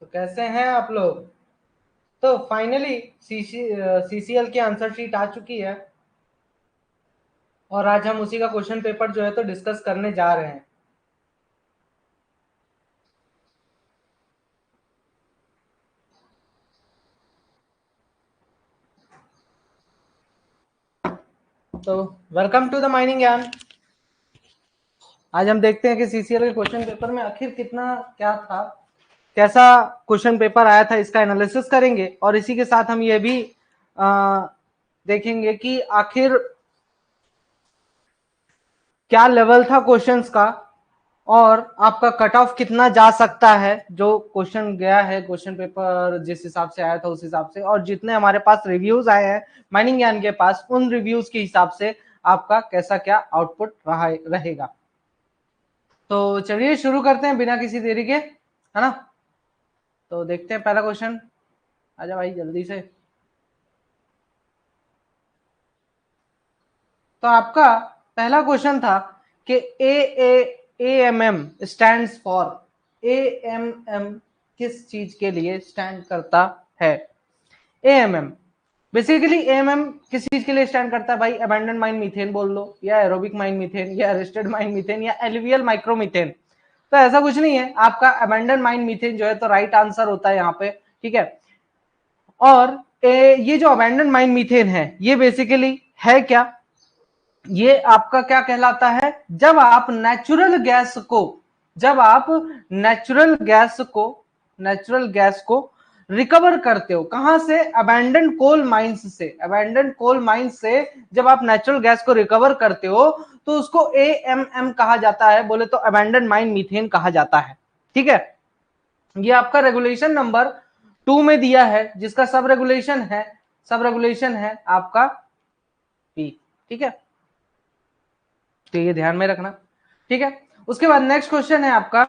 तो कैसे हैं आप लोग? तो फाइनली सीसीएल की आंसर शीट आ चुकी है और आज हम उसी का क्वेश्चन पेपर जो है तो डिस्कस करने जा रहे हैं। तो वेलकम टू द माइनिंग ज्ञान। आज हम देखते हैं कि सीसीएल के क्वेश्चन पेपर में आखिर कितना क्या था, कैसा क्वेश्चन पेपर आया था, इसका एनालिसिस करेंगे और इसी के साथ हम ये भी देखेंगे कि आखिर क्या लेवल था क्वेश्चंस का और आपका कट ऑफ कितना जा सकता है। जो क्वेश्चन गया है, क्वेश्चन पेपर जिस हिसाब से आया था उस हिसाब से, और जितने हमारे पास रिव्यूज आए हैं माइनिंग ज्ञान के पास, उन रिव्यूज के हिसाब से आपका कैसा क्या आउटपुट रहेगा। तो चलिए शुरू करते हैं बिना किसी देरी के, है ना। तो देखते हैं पहला क्वेश्चन। आजा भाई जल्दी से। तो आपका पहला क्वेश्चन था कि एएमएम स्टैंड्स फॉर, एएमएम किस चीज के लिए स्टैंड करता है। एएमएम बेसिकली, एएमएम किस चीज के लिए स्टैंड करता है भाई? अबैंडन माइन मीथेन बोल लो, या एरोबिक माइन मीथेन, या अरेस्टेड माइन मीथेन, या एलवीएल माइक्रोमीथेन। तो ऐसा कुछ नहीं है, आपका अबैंडन माइन मीथेन जो है तो राइट आंसर होता है यहाँ पे, ठीक है। और ये जो अबैंडन माइन मीथेन है ये बेसिकली है क्या? ये आपका क्या कहलाता है? जब आप नेचुरल गैस को, जब आप नेचुरल गैस को रिकवर करते हो, कहां से? अबैंडन कोल माइंस से। अबैंडन कोल माइंस से जब आप नेचुरल गैस को रिकवर करते हो तो उसको एएमएम कहा जाता है, बोले तो अबैंडन माइन मीथेन कहा जाता है, ठीक है। ये आपका रेगुलेशन नंबर 2 में दिया है, जिसका सब रेगुलेशन है आपका पी, ठीक है। तो ये ध्यान में रखना, ठीक है। उसके बाद नेक्स्ट क्वेश्चन है आपका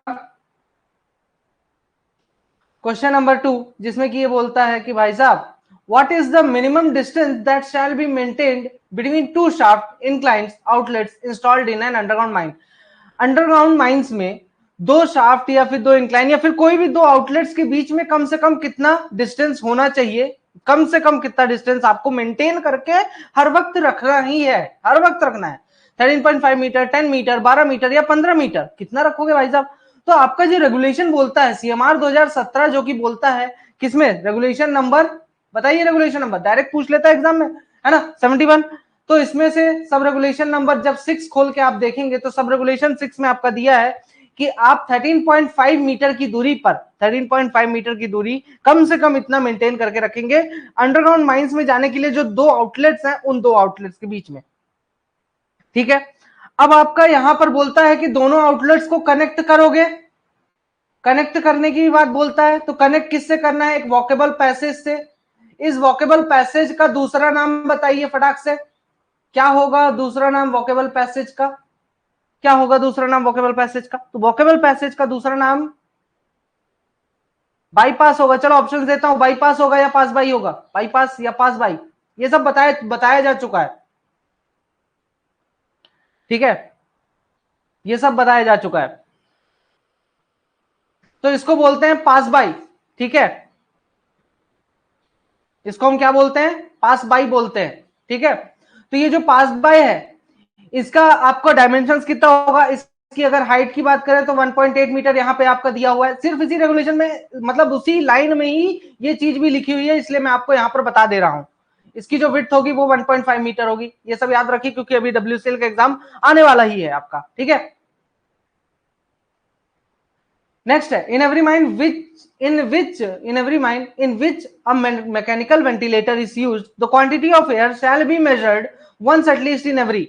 क्वेश्चन नंबर 2, जिसमें कि ये बोलता है कि भाई साहब, what is the minimum distance that shall be maintained between two shaft inclines outlets installed in an underground mine. Underground mines में दो शाफ्ट या फिर दो इंक्लाइन या फिर कोई भी दो आउटलेट्स के बीच में कम से कम कितना डिस्टेंस होना चाहिए? कम से कम कितना डिस्टेंस आपको मेंटेन करके हर वक्त रखना ही है, हर वक्त रखना है। 13.5 मीटर, 10 मीटर, 12 मीटर या 15 मीटर, कितना रखोगे भाई साहब? तो आपका जो रेगुलेशन बोलता है सीएमआर 2017, जो कि बोलता है किसमें? रेगुलेशन नंबर बताइए, रेगुलेशन नंबर डायरेक्ट पूछ लेता है एग्जाम में, है ना, 71। तो इसमें से सब रेगुलेशन नंबर जब 6 खोल के आप देखेंगे तो सब रेगुलेशन 6 में आपका दिया है कि आप 13.5 मीटर की दूरी पर, 13.5 मीटर की दूरी कम से कम इतना मेंटेन करके रखेंगे अंडरग्राउंड माइंस में जाने के लिए, जो दो आउटलेट्स हैं उन दो आउटलेट्स के बीच में, ठीक है। अब आपका यहां पर बोलता है कि दोनों आउटलेट्स को कनेक्ट करोगे, कनेक्ट करने की बात बोलता है, तो कनेक्ट किससे करना है? एक वॉकेबल पैसेज से। इस वॉकेबल पैसेज का दूसरा नाम बताइए फटाक से, क्या होगा दूसरा नाम वॉकेबल पैसेज का? क्या होगा दूसरा नाम वॉकेबल पैसेज का? तो वॉकेबल पैसेज का दूसरा नाम बाईपास होगा। चलो ऑप्शन देता हूं, बाईपास होगा या पास बाई होगा? बाईपास या पास बाई, ये सब बताया जा चुका है, ठीक है, ये सब बताया जा चुका है। तो इसको बोलते हैं पास बाई, ठीक है। इसको हम क्या बोलते हैं? पास बाई बोलते हैं, ठीक है। तो ये जो पास बाय है, इसका आपको डायमेंशंस कितना होगा? इसकी अगर हाइट की बात करें तो 1.8 मीटर यहाँ पे आपका दिया हुआ है, सिर्फ इसी रेगुलेशन में, मतलब उसी लाइन में ही ये चीज भी लिखी हुई है, इसलिए मैं आपको यहाँ पर बता दे रहा हूँ। इसकी जो विड्थ होगी वो 1.5 मीटर होगी, ये सब याद रखिए क्योंकि अभी डब्ल्यूसीएल का एग्जाम आने वाला ही है आपका, ठीक है। नेक्स्ट है, in every mine in which a mechanical ventilator is used, the quantity of air shall be measured once at least in every।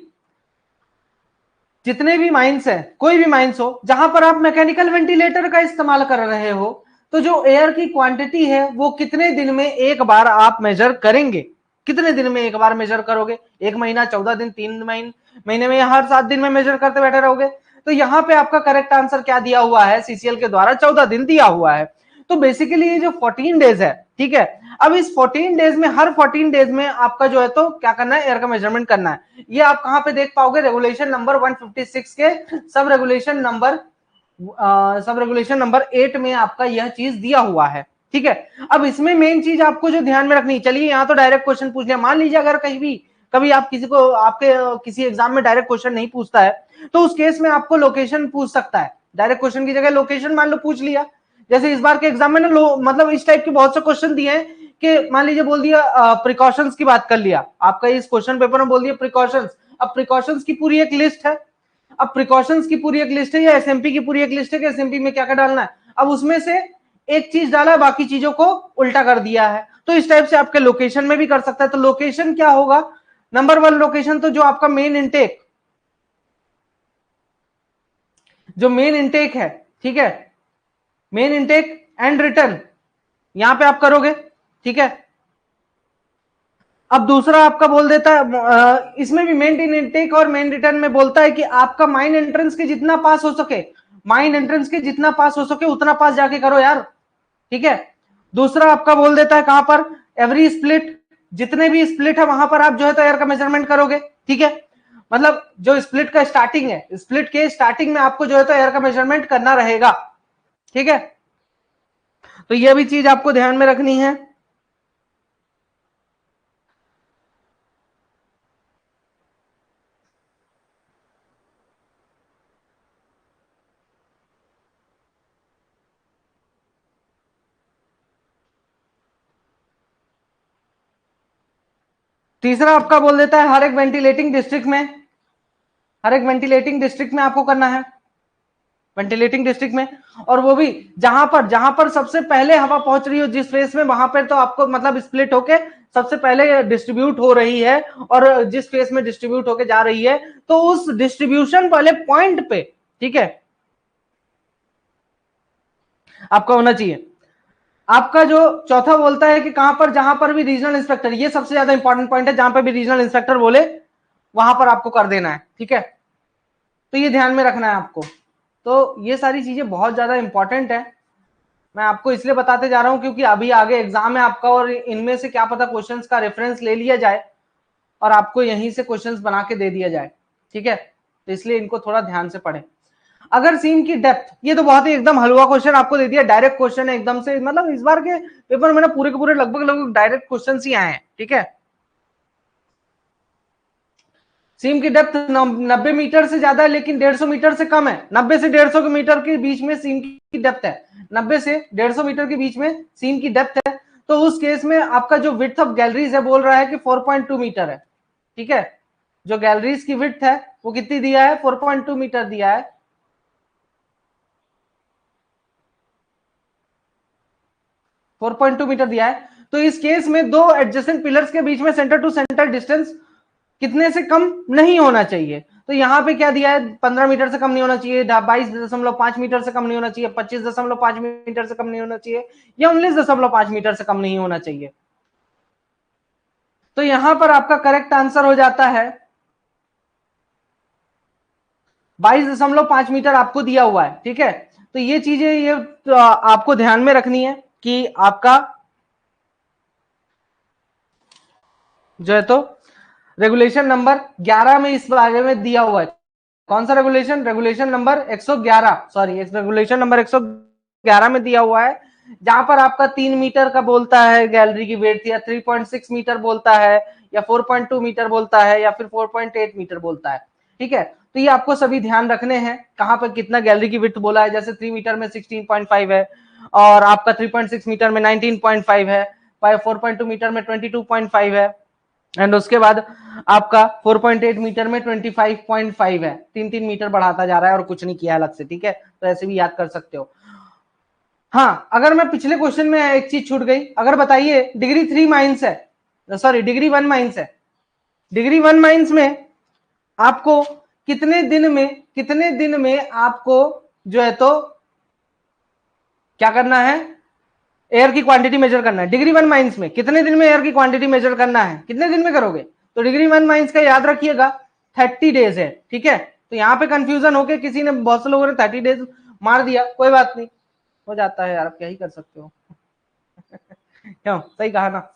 जितने भी माइंस है, कोई भी माइंस हो जहां पर आप मैकेनिकल वेंटिलेटर का इस्तेमाल कर रहे हो, तो जो एयर की क्वांटिटी है वो कितने दिन में एक बार आप मेजर करेंगे? कितने दिन में एक बार मेजर करोगे? 1 महीना, 14 दिन, 3 महीने में, या हर 7 दिन में मेजर करते बैठे रहोगे? तो यहाँ पे आपका करेक्ट आंसर क्या दिया हुआ है? सीसीएल के द्वारा 14 दिन दिया हुआ है। तो बेसिकली ये जो 14 डेज है, ठीक है, अब इस 14 डेज में, हर 14 डेज में आपका जो है तो क्या करना है? एयर का मेजरमेंट करना है। ये आप कहां पे देख पाओगे? रेगुलेशन नंबर 156 के sub regulation number sub regulation number 8 में आपका यह चीज दिया हुआ है। ठीक है, अब इसमें मेन चीज आपको जो ध्यान में रखनी, चलिए यहाँ तो डायरेक्ट क्वेश्चन पूछ लिया, मान लीजिए अगर कहीं भी कभी आप किसी को आपके किसी एग्जाम में डायरेक्ट क्वेश्चन नहीं पूछता है, तो उस केस में आपको लोकेशन पूछ सकता है, डायरेक्ट क्वेश्चन की जगह लोकेशन मान लो पूछ लिया। जैसे इस बार के एग्जाम में ना मतलब इस टाइप के बहुत से क्वेश्चन दिए हैं कि मान लीजिए बोल दिया प्रिकॉशंस की बात कर लिया, आपका इस क्वेश्चन पेपर में बोल दिया प्रिकॉशंस, अब प्रिकॉशंस की पूरी एक लिस्ट है, अब प्रिकॉशंस की पूरी एक लिस्ट है या एसएमपी की पूरी एक लिस्ट है कि एसएमपी में क्या क्या डालना है, अब उसमें से एक चीज डाला, बाकी चीजों को उल्टा कर दिया है। तो इस टाइप से आपके लोकेशन में भी कर सकता है। तो लोकेशन क्या होगा, नंबर 1 लोकेशन तो जो आपका मेन इनटेक, जो मेन इनटेक है, ठीक है, मेन इनटेक एंड रिटर्न यहां पे आप करोगे। ठीक है, अब दूसरा आपका बोल देता है इसमें भी मेन इनटेक और मेन रिटर्न में बोलता है कि आपका माइन एंट्रेंस के जितना पास हो सके, माइन एंट्रेंस के जितना पास हो सके उतना पास जाके करो यार। ठीक है, दूसरा आपका बोल देता है कहां पर, एवरी स्प्लिट, जितने भी स्प्लिट है वहां पर आप जो है तो एयर का मेजरमेंट करोगे। ठीक है, मतलब जो स्प्लिट का स्टार्टिंग है, स्प्लिट के स्टार्टिंग में आपको जो है तो एयर का मेजरमेंट करना रहेगा। ठीक है, तो यह भी चीज आपको ध्यान में रखनी है। तीसरा आपका बोल देता है हर एक वेंटिलेटिंग डिस्ट्रिक्ट में, हर एक वेंटिलेटिंग डिस्ट्रिक्ट में आपको करना है, वेंटिलेटिंग डिस्ट्रिक्ट में, और वो भी जहां पर सबसे पहले हवा पहुंच रही हो जिस फेस में, वहां पर तो आपको मतलब स्प्लिट होके सबसे पहले डिस्ट्रीब्यूट हो रही है, और जिस फेस में डिस्ट्रीब्यूट होके जा रही है तो उस डिस्ट्रीब्यूशन वाले पॉइंट पे, ठीक है, आपका होना चाहिए। आपका जो चौथा बोलता है कि कहां पर, जहां पर भी रीजनल इंस्पेक्टर, ये सबसे ज्यादा इंपॉर्टेंट पॉइंट है, जहां पर भी रीजनल इंस्पेक्टर बोले वहां पर आपको कर देना है। ठीक है, तो ये ध्यान में रखना है आपको। तो ये सारी चीजें बहुत ज्यादा इंपॉर्टेंट है, मैं आपको इसलिए बताते जा रहा हूं क्योंकि अभी आगे एग्जाम है आपका, और इनमें से क्या पता क्वेश्चंस का रेफरेंस ले लिया जाए और आपको यहीं से क्वेश्चंस बना के दे दिया जाए। ठीक है, तो इसलिए इनको थोड़ा ध्यान से पढ़ें। अगर सीम की डेप्थ, ये तो बहुत ही एकदम हलवा क्वेश्चन आपको दे दिया, डायरेक्ट क्वेश्चन है एकदम से, मतलब इस बार के पेपर में ना पूरे के पूरे लगभग लगभग डायरेक्ट क्वेश्चन ही आए हैं। ठीक है, सीम की डेप्थ 90 मीटर से ज्यादा है लेकिन 150 मीटर से कम है, 90 से 150 मीटर के बीच में सीम की डेप्थ है, 90 से 150 मीटर के बीच में सीम की डेप्थ है, तो उस केस में आपका जो विड्थ ऑफ गैलरीज है बोल रहा है कि 4.2 मीटर है। ठीक है, जो गैलरीज की विड्थ है वो कितनी दिया है, 4.2 मीटर दिया है। 4.2 मीटर दिया है, तो इस केस में दो एडजेसेंट पिलर्स के बीच में सेंटर टू सेंटर डिस्टेंस कितने से कम नहीं होना चाहिए। तो यहां पे क्या दिया है, 15 मीटर से कम नहीं होना चाहिए, 22.5 मीटर से कम नहीं होना चाहिए, 25.5 मीटर से कम नहीं होना चाहिए, या 19.5 मीटर से कम नहीं होना चाहिए। तो यहां पर आपका करेक्ट आंसर हो जाता है 22.5 मीटर आपको दिया हुआ है। ठीक है, तो ये चीजें ये तो आपको ध्यान में रखनी है कि आपका जो है तो रेगुलेशन नंबर 11 में इस बारे में दिया हुआ है। कौन सा regulation, regulation number 111, sorry regulation number 111 में दिया हुआ है, जहां पर आपका 3 मीटर का बोलता है गैलरी की वेट, या 3.6 मीटर बोलता है, या 4.2 मीटर बोलता है, या फिर 4.8 मीटर बोलता है। ठीक है, तो ये आपको सभी ध्यान रखने हैं, कहां पर कितना गैलरी की विड्थ बोला है, जैसे 3 मीटर में 16.5 है, और आपका 3.6 मीटर में 19.5 है, 4.2 मीटर में 22.5 है, एंड उसके बाद आपका 4.8 मीटर में 25.5 है, 3-3 मीटर बढ़ाता जा रहा है और कुछ नहीं किया अलग से। ठीक है, तो ऐसे भी याद कर सकते हो। हाँ, अगर मैं पिछले क्वेश्चन में एक चीज छूट गई, अगर बताइए डिग्री 3 माइंस है, सॉरी डिग्री 1 माइंस है, डिग्री 1 माइंस में आपको कितने दिन में आपको जो है तो क्या करना है, एयर की क्वांटिटी मेजर करना है। डिग्री 1 माइंस में कितने दिन में एयर की क्वांटिटी मेजर करना है, कितने दिन में करोगे, तो डिग्री 1 माइंस का याद रखिएगा 30 डेज है। ठीक है, तो यहां पे कंफ्यूजन होके किसी ने, बहुत से लोगों ने 30 डेज मार दिया, कोई बात नहीं, हो जाता है यार, आप क्या ही कर सकते हो। क्यों, सही कहा ना।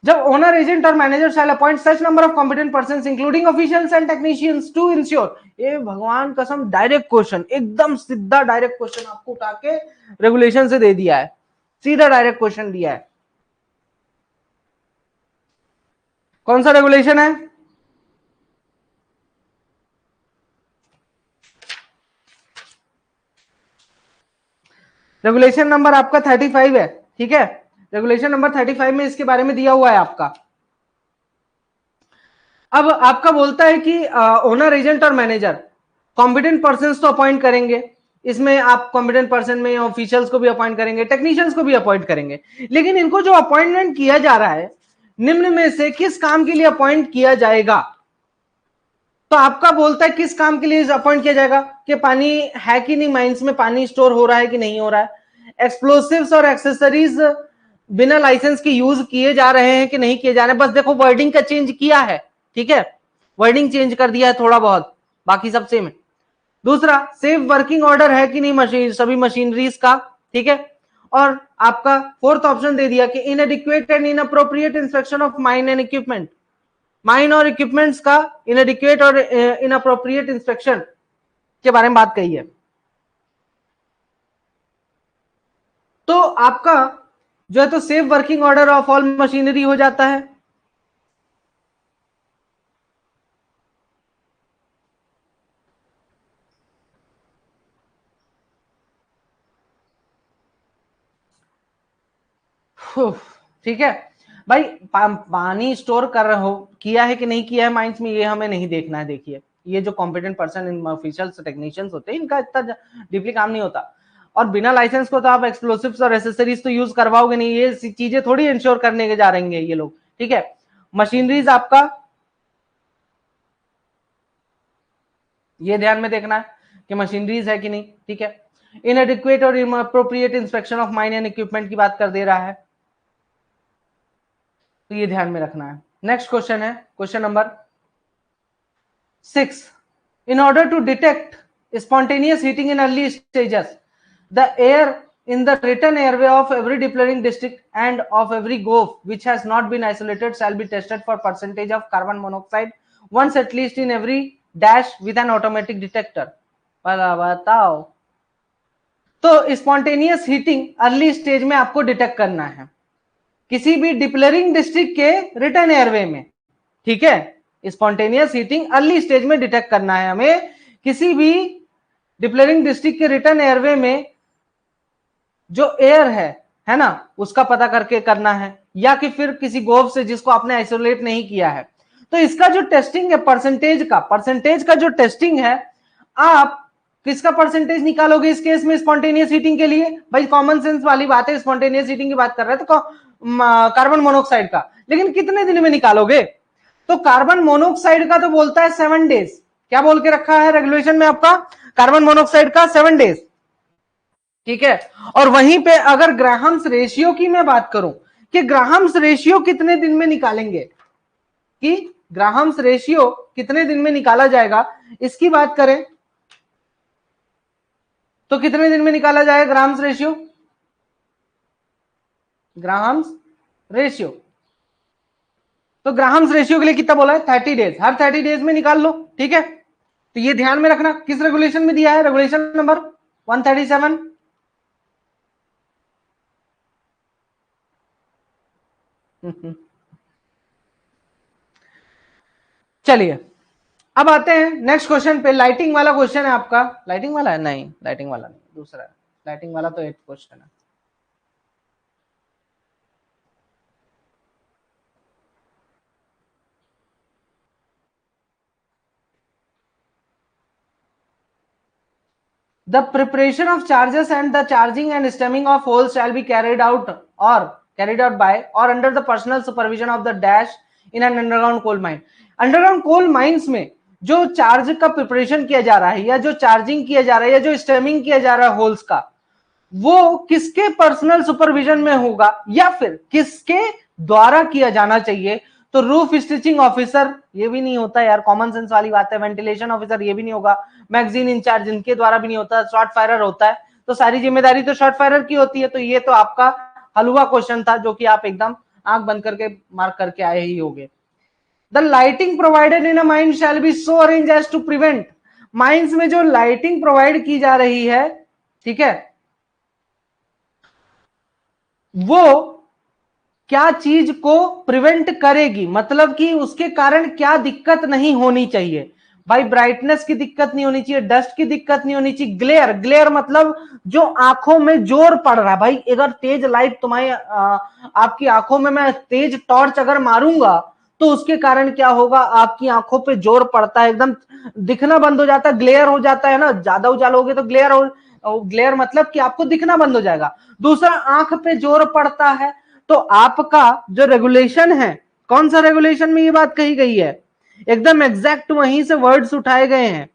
जब ओनर एजेंट और manager shall appoint such number of competent persons including officials and technicians to ensure, ये भगवान कसम डायरेक्ट क्वेश्चन, एकदम सीधा डायरेक्ट क्वेश्चन आपको उठा के रेगुलेशन से दे दिया है, सीधा डायरेक्ट क्वेश्चन दिया है। कौन सा रेगुलेशन है? रेगुलेशन नंबर आपका 35 है, ठीक है, रेगुलेशन नंबर 35 में इसके बारे में दिया हुआ है आपका। अब आपका बोलता है कि ओनर एजेंट और मैनेजर कॉम्पिटेंट पर्सन तो अपॉइंट करेंगे, इसमें आप कॉम्पिटेंट पर्सन में ऑफिशियल्स को भी अपॉइंट करेंगे, टेक्नीशियंस को भी अपॉइंट करेंगे, लेकिन इनको जो अपॉइंटमेंट किया जा रहा है निम्न में से किस काम के लिए अपॉइंट किया जाएगा? तो आपका बोलता है किस काम के लिए अपॉइंट किया जाएगा, कि पानी है कि नहीं, माइंस में पानी स्टोर हो रहा है कि नहीं हो रहा है, एक्सप्लोसिव्स और एक्सेसरीज बिना लाइसेंस के यूज किए जा रहे हैं कि नहीं किए जा रहे हैं, बस देखो वर्डिंग का चेंज किया है, ठीक है, वर्डिंग चेंज कर दिया है थोड़ा बहुत, बाकी सब सेम है। दूसरा, सेफ वर्किंग ऑर्डर है कि नहीं मशीन, सभी मशीनरीज का, ठीक है। और आपका फोर्थ ऑप्शन दे दिया कि इनएडिक्वेट and inappropriate inspection of mine and equipment, mine और इक्विपमेंट्स का इनएडिक्वेट और इनअप्रोप्रिएट इंस्पेक्शन के बारे में बात कही है। तो आपका जो है तो safe working order of all machinery हो जाता है। ठीक है भाई, पानी स्टोर कर रहे हो, किया है कि नहीं किया है माइंस में, ये हमें नहीं देखना है। देखिए ये जो competent person in officials technicians होते हैं, इनका इतना डीपली काम नहीं होता, और बिना लाइसेंस को तो आप एक्सप्लोसिव्स और एसेसरीज तो यूज करवाओगे नहीं, ये चीजें थोड़ी इंश्योर करने के जा रहे हैं ये लोग, ठीक है। मशीनरीज आपका ये ध्यान में देखना है कि मशीनरीज है कि नहीं, ठीक है। इनएडिक्वेट और inappropriate inspection of mine and equipment की बात कर दे रहा है, तो ये ध्यान में रखना है। नेक्स्ट क्वेश्चन है question number 6। In order to detect spontaneous heating in early stages, the air in the written airway of every deploying district and of every gove which has not been isolated shall be tested for percentage of carbon monoxide once at least in every dash with an automatic detector। बताओ, तो spontaneous heating early stage में आपको detect करना है किसी भी डिप्लरिंग district के return airway में, ठीक है। स्पॉन्टेनियस हीटिंग अर्ली स्टेज में डिटेक्ट करना है हमें किसी भी डिप्लरिंग डिस्ट्रिक्ट के रिटर्न एयरवे में जो एयर है ना, उसका पता करके करना है, या कि फिर किसी गोव से जिसको आपने आइसोलेट नहीं किया है। तो इसका जो टेस्टिंग है परसेंटेज का जो टेस्टिंग है, आप किसका परसेंटेज निकालोगे इस केस में स्पॉन्टेनियस हीटिंग के लिए? भाई कॉमन सेंस वाली बात है, स्पॉन्टेनियस हीटिंग की बात कर रहे हैं तो कार्बन मोनोऑक्साइड का, लेकिन कितने दिन में निकालोगे? तो कार्बन मोनोऑक्साइड का तो बोलता है 7 डेज, क्या बोल के रखा है रेगुलेशन में आपका? कार्बन मोनोऑक्साइड का 7 डेज, ठीक है। और वहीं पे अगर ग्राहम्स रेशियो की मैं बात करूं कि ग्राहम्स रेशियो कितने दिन में निकालेंगे, कि ग्राहम्स रेशियो कितने दिन में निकाला जाएगा, इसकी बात करें तो कितने दिन में निकाला जाएगा ग्राहम्स रेशियो? ग्राहम्स रेशियो, तो ग्राहम्स रेशियो के लिए कितना बोला है? 30 डेज, हर 30 डेज में निकाल लो, ठीक है। तो ये ध्यान में रखना किस रेगुलेशन में दिया है, रेगुलेशन नंबर 137। चलिए अब आते हैं नेक्स्ट क्वेश्चन पे। लाइटिंग वाला क्वेश्चन है आपका, लाइटिंग वाला है नहीं, लाइटिंग वाला नहीं, दूसरा है। लाइटिंग वाला तो 8 क्वेश्चन है। The preparation of charges and the charging and stemming of holes shall be carried out by or under the personal supervision of the dash in an underground coal mine। Underground coal mines में जो charge का preparation किया जा रहा है, या जो charging किया जा रहा है, या जो स्टेमिंग किया जा रहा है होल्स का, वो किसके पर्सनल सुपरविजन में होगा या फिर किसके द्वारा किया जाना चाहिए? तो रूफ स्टिचिंग ऑफिसर, ये भी नहीं होता यार, कॉमन सेंस वाली बात है। वेंटिलेशन ऑफिसर, ये भी नहीं होगा। मैगजीन इंचार्ज, इनके द्वारा भी नहीं होता। शॉर्ट फायरर होता है, तो सारी जिम्मेदारी तो शॉर्ट फायरर की होती है। तो ये तो आपका हलवा क्वेश्चन था जो कि आप एकदम आंख बंद करके मार्क करके आए ही होगे। The lighting provided in a mine shall be so arranged as to prevent, mines में जो लाइटिंग प्रोवाइड की जा रही है, ठीक है, वो क्या चीज को प्रिवेंट करेगी, मतलब कि उसके कारण क्या दिक्कत नहीं होनी चाहिए भाई, ब्राइटनेस की दिक्कत नहीं होनी चाहिए, डस्ट की दिक्कत नहीं होनी चाहिए, ग्लेयर, ग्लेयर मतलब जो आंखों में जोर पड़ रहा है भाई, अगर तेज लाइट तुम्हारी आपकी आंखों में मैं तेज टॉर्च अगर मारूंगा तो उसके कारण क्या होगा, आपकी आंखों पे जोर पड़ता है, एकदम दिखना बंद हो जाता है, ग्लेयर हो जाता है ना, ज्यादा उजाला हो गया तो ग्लेयर हो, ग्लेयर मतलब कि आपको दिखना बंद हो जाएगा। दूसरा, आंख पे जोर पड़ता है, तो आपका जो रेगुलेशन है, कौन सा रेगुलेशन में ये बात कही गई है, एकदम एग्जैक्ट वहीं से वर्ड्स उठाए गए हैं।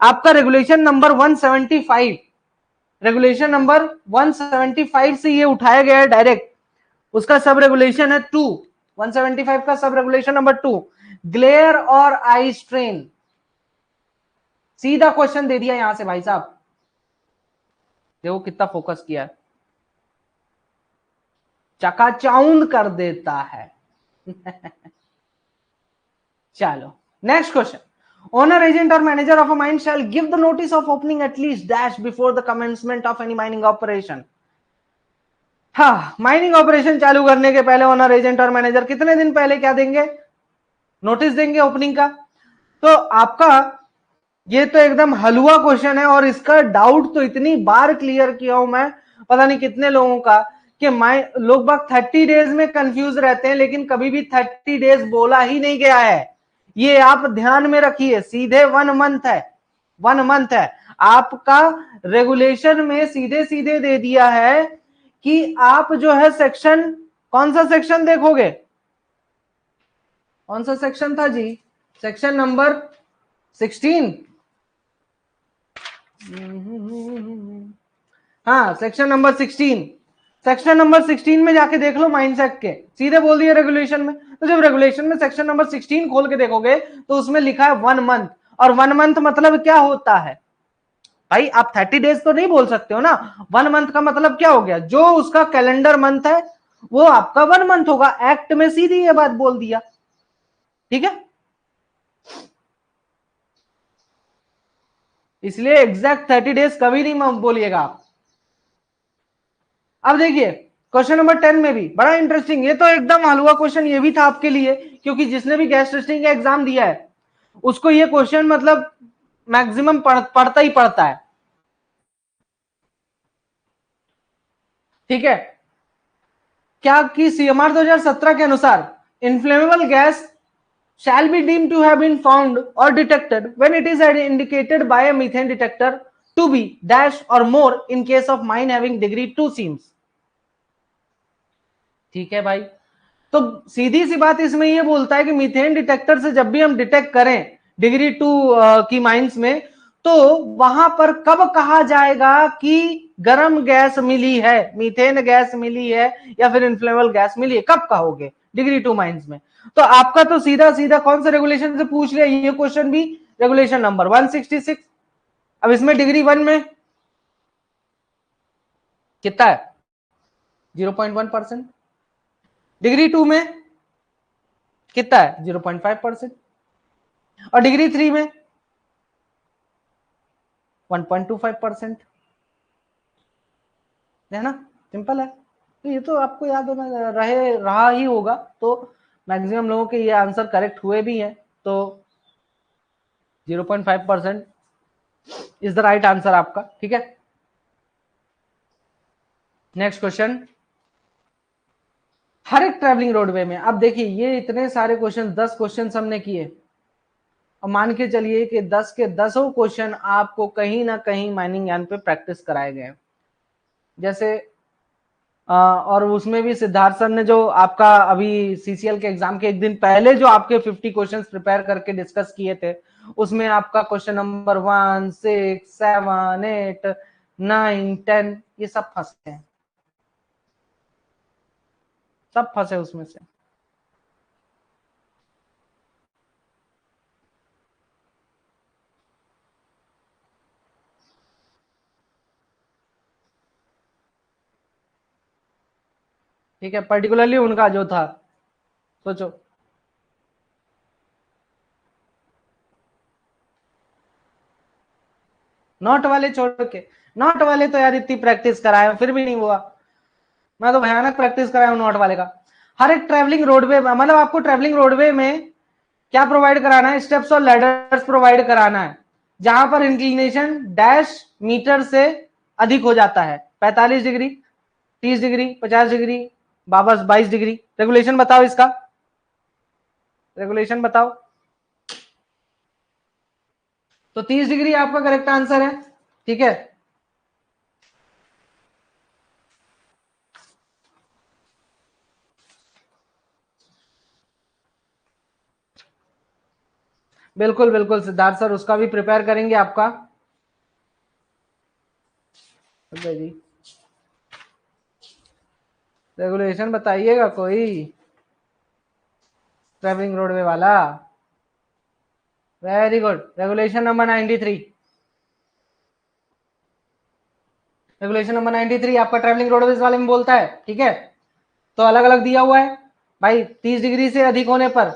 आपका रेगुलेशन नंबर 175, रेगुलेशन नंबर 175 से ये उठाया गया है डायरेक्ट, उसका सब रेगुलेशन है 2, 175 का सब रेगुलेशन नंबर 2, ग्लेयर और आई स्ट्रेन। सीधा क्वेश्चन दे दिया यहां से भाई साहब, देखो कितना फोकस किया, चकाचौंध कर देता है। चलो next question, owner, agent or manager of a mine shall give the notice of opening at least dash before the commencement of any mining operation। हाँ, माइनिंग ऑपरेशन चालू करने के पहले ओनर, एजेंट और मैनेजर कितने दिन पहले क्या देंगे, नोटिस देंगे ओपनिंग का। तो आपका ये तो एकदम हलवा क्वेश्चन है, और इसका डाउट तो इतनी बार क्लियर किया हूं मैं, पता नहीं कितने लोगों का, कि लोग बाग 30 डेज में कंफ्यूज रहते हैं, लेकिन कभी भी 30 डेज बोला ही नहीं गया है, ये आप ध्यान में रखिए, सीधे 1 मंथ है, 1 मंथ है आपका। रेगुलेशन में सीधे सीधे दे दिया है कि आप जो है सेक्शन, कौन सा सेक्शन देखोगे, कौन सा सेक्शन था जी, सेक्शन नंबर 16, हाँ सेक्शन नंबर 16, सेक्शन नंबर 16 में जाके देख लो माइंस एक्ट के, सीधे बोल दिए रेगुलेशन में। तो जब रेगुलेशन में सेक्शन नंबर 16 खोल के देखोगे तो उसमें लिखा है 1 मंथ, और 1 मंथ मतलब क्या होता है भाई, आप 30 डेज तो नहीं बोल सकते हो ना, 1 मंथ का मतलब क्या हो गया, जो उसका कैलेंडर मंथ है वो आपका 1 मंथ होगा, एक्ट में सीधी ये बात बोल दिया, ठीक है, इसलिए एग्जैक्ट 30 डेज कभी नहीं बोलिएगा आप। अब देखिए क्वेश्चन नंबर 10 में भी बड़ा इंटरेस्टिंग, ये तो एकदम हलवा क्वेश्चन ये भी था आपके लिए, क्योंकि जिसने भी गैस टेस्टिंग का एग्जाम दिया है उसको ये क्वेश्चन मतलब मैक्सिमम पढ़ता ही पड़ता है, ठीक है। क्या कि सीएमआर 2017 के अनुसार inflammable gas shall be deemed to have been found or detected when it is indicated by a methane detector to be dash or more in case of mine having degree 2 seams, ठीक है भाई। तो सीधी सी बात इसमें ये बोलता है कि मीथेन डिटेक्टर से जब भी हम डिटेक्ट करें डिग्री 2 की माइंस में, तो वहां पर कब कहा जाएगा कि गर्म गैस मिली है, मीथेन गैस मिली है या फिर इन्फ्लेमेबल गैस मिली है, कब कहोगे डिग्री 2 माइंस में। तो आपका तो सीधा सीधा कौन से रेगुलेशन से पूछ लिया ये क्वेश्चन भी, रेगुलेशन नंबर 166। अब इसमें डिग्री 1 में कितना है, 0.1%, डिग्री 2 में कितना है 0.5%, और डिग्री 3 में 1.25% है ना, सिंपल है। तो ये तो आपको याद होना रहा ही होगा, तो मैक्सिमम लोगों के ये आंसर करेक्ट हुए भी हैं, तो 0.5% इज द राइट आंसर आपका, ठीक है। नेक्स्ट क्वेश्चन, हर एक ट्रैवलिंग रोडवे में, अब देखिए ये इतने सारे क्वेश्चन, 10 क्वेश्चन हमने किए, अब मान के चलिए कि 10 के 10 क्वेश्चन आपको कहीं ना कहीं माइनिंग यान पे प्रैक्टिस कराए गए, जैसे और उसमें भी सिद्धार्थ सर ने जो आपका अभी सीसीएल के एग्जाम के एक दिन पहले जो आपके 50 क्वेश्चंस प्रिपेयर करके डिस्कस किए थे, उसमें आपका क्वेश्चन नंबर 1, 6, 7, 8, 9, 10 ये सब फंसे हैं, सब फंसे उसमें से। ठीक है, पर्टिकुलरली उनका जो था, सोचो। नॉट वाले छोड़ के, नॉट वाले तो यार इतनी प्रैक्टिस कराए फिर भी नहीं हुआ, मैं तो भयानक प्रैक्टिस कराया हूं नॉट वाले का। हर एक ट्रैवलिंग रोडवे, मतलब आपको ट्रैवलिंग रोडवे में क्या प्रोवाइड कराना है, स्टेप्स और लैडर्स प्रोवाइड कराना है, जहां पर इंक्लिनेशन डैश मीटर से अधिक हो जाता है, 45 degree, 30 degree, 50 degree, 22 degree. Regulation बताओ इसका, रेगुलेशन बताओ। तो 30 डिग्री आपका करेक्ट आंसर है, ठीक है। बिल्कुल बिल्कुल सिद्धार्थ सर, उसका भी प्रिपेयर करेंगे आपका जी। रेगुलेशन बताइएगा कोई, ट्रैवलिंग रोडवे वाला। Very good, regulation number 93, regulation number 93 आपका ट्रैवलिंग रोडवेज वाले में बोलता है, ठीक है। तो अलग अलग दिया हुआ है भाई, 30 डिग्री से अधिक होने पर,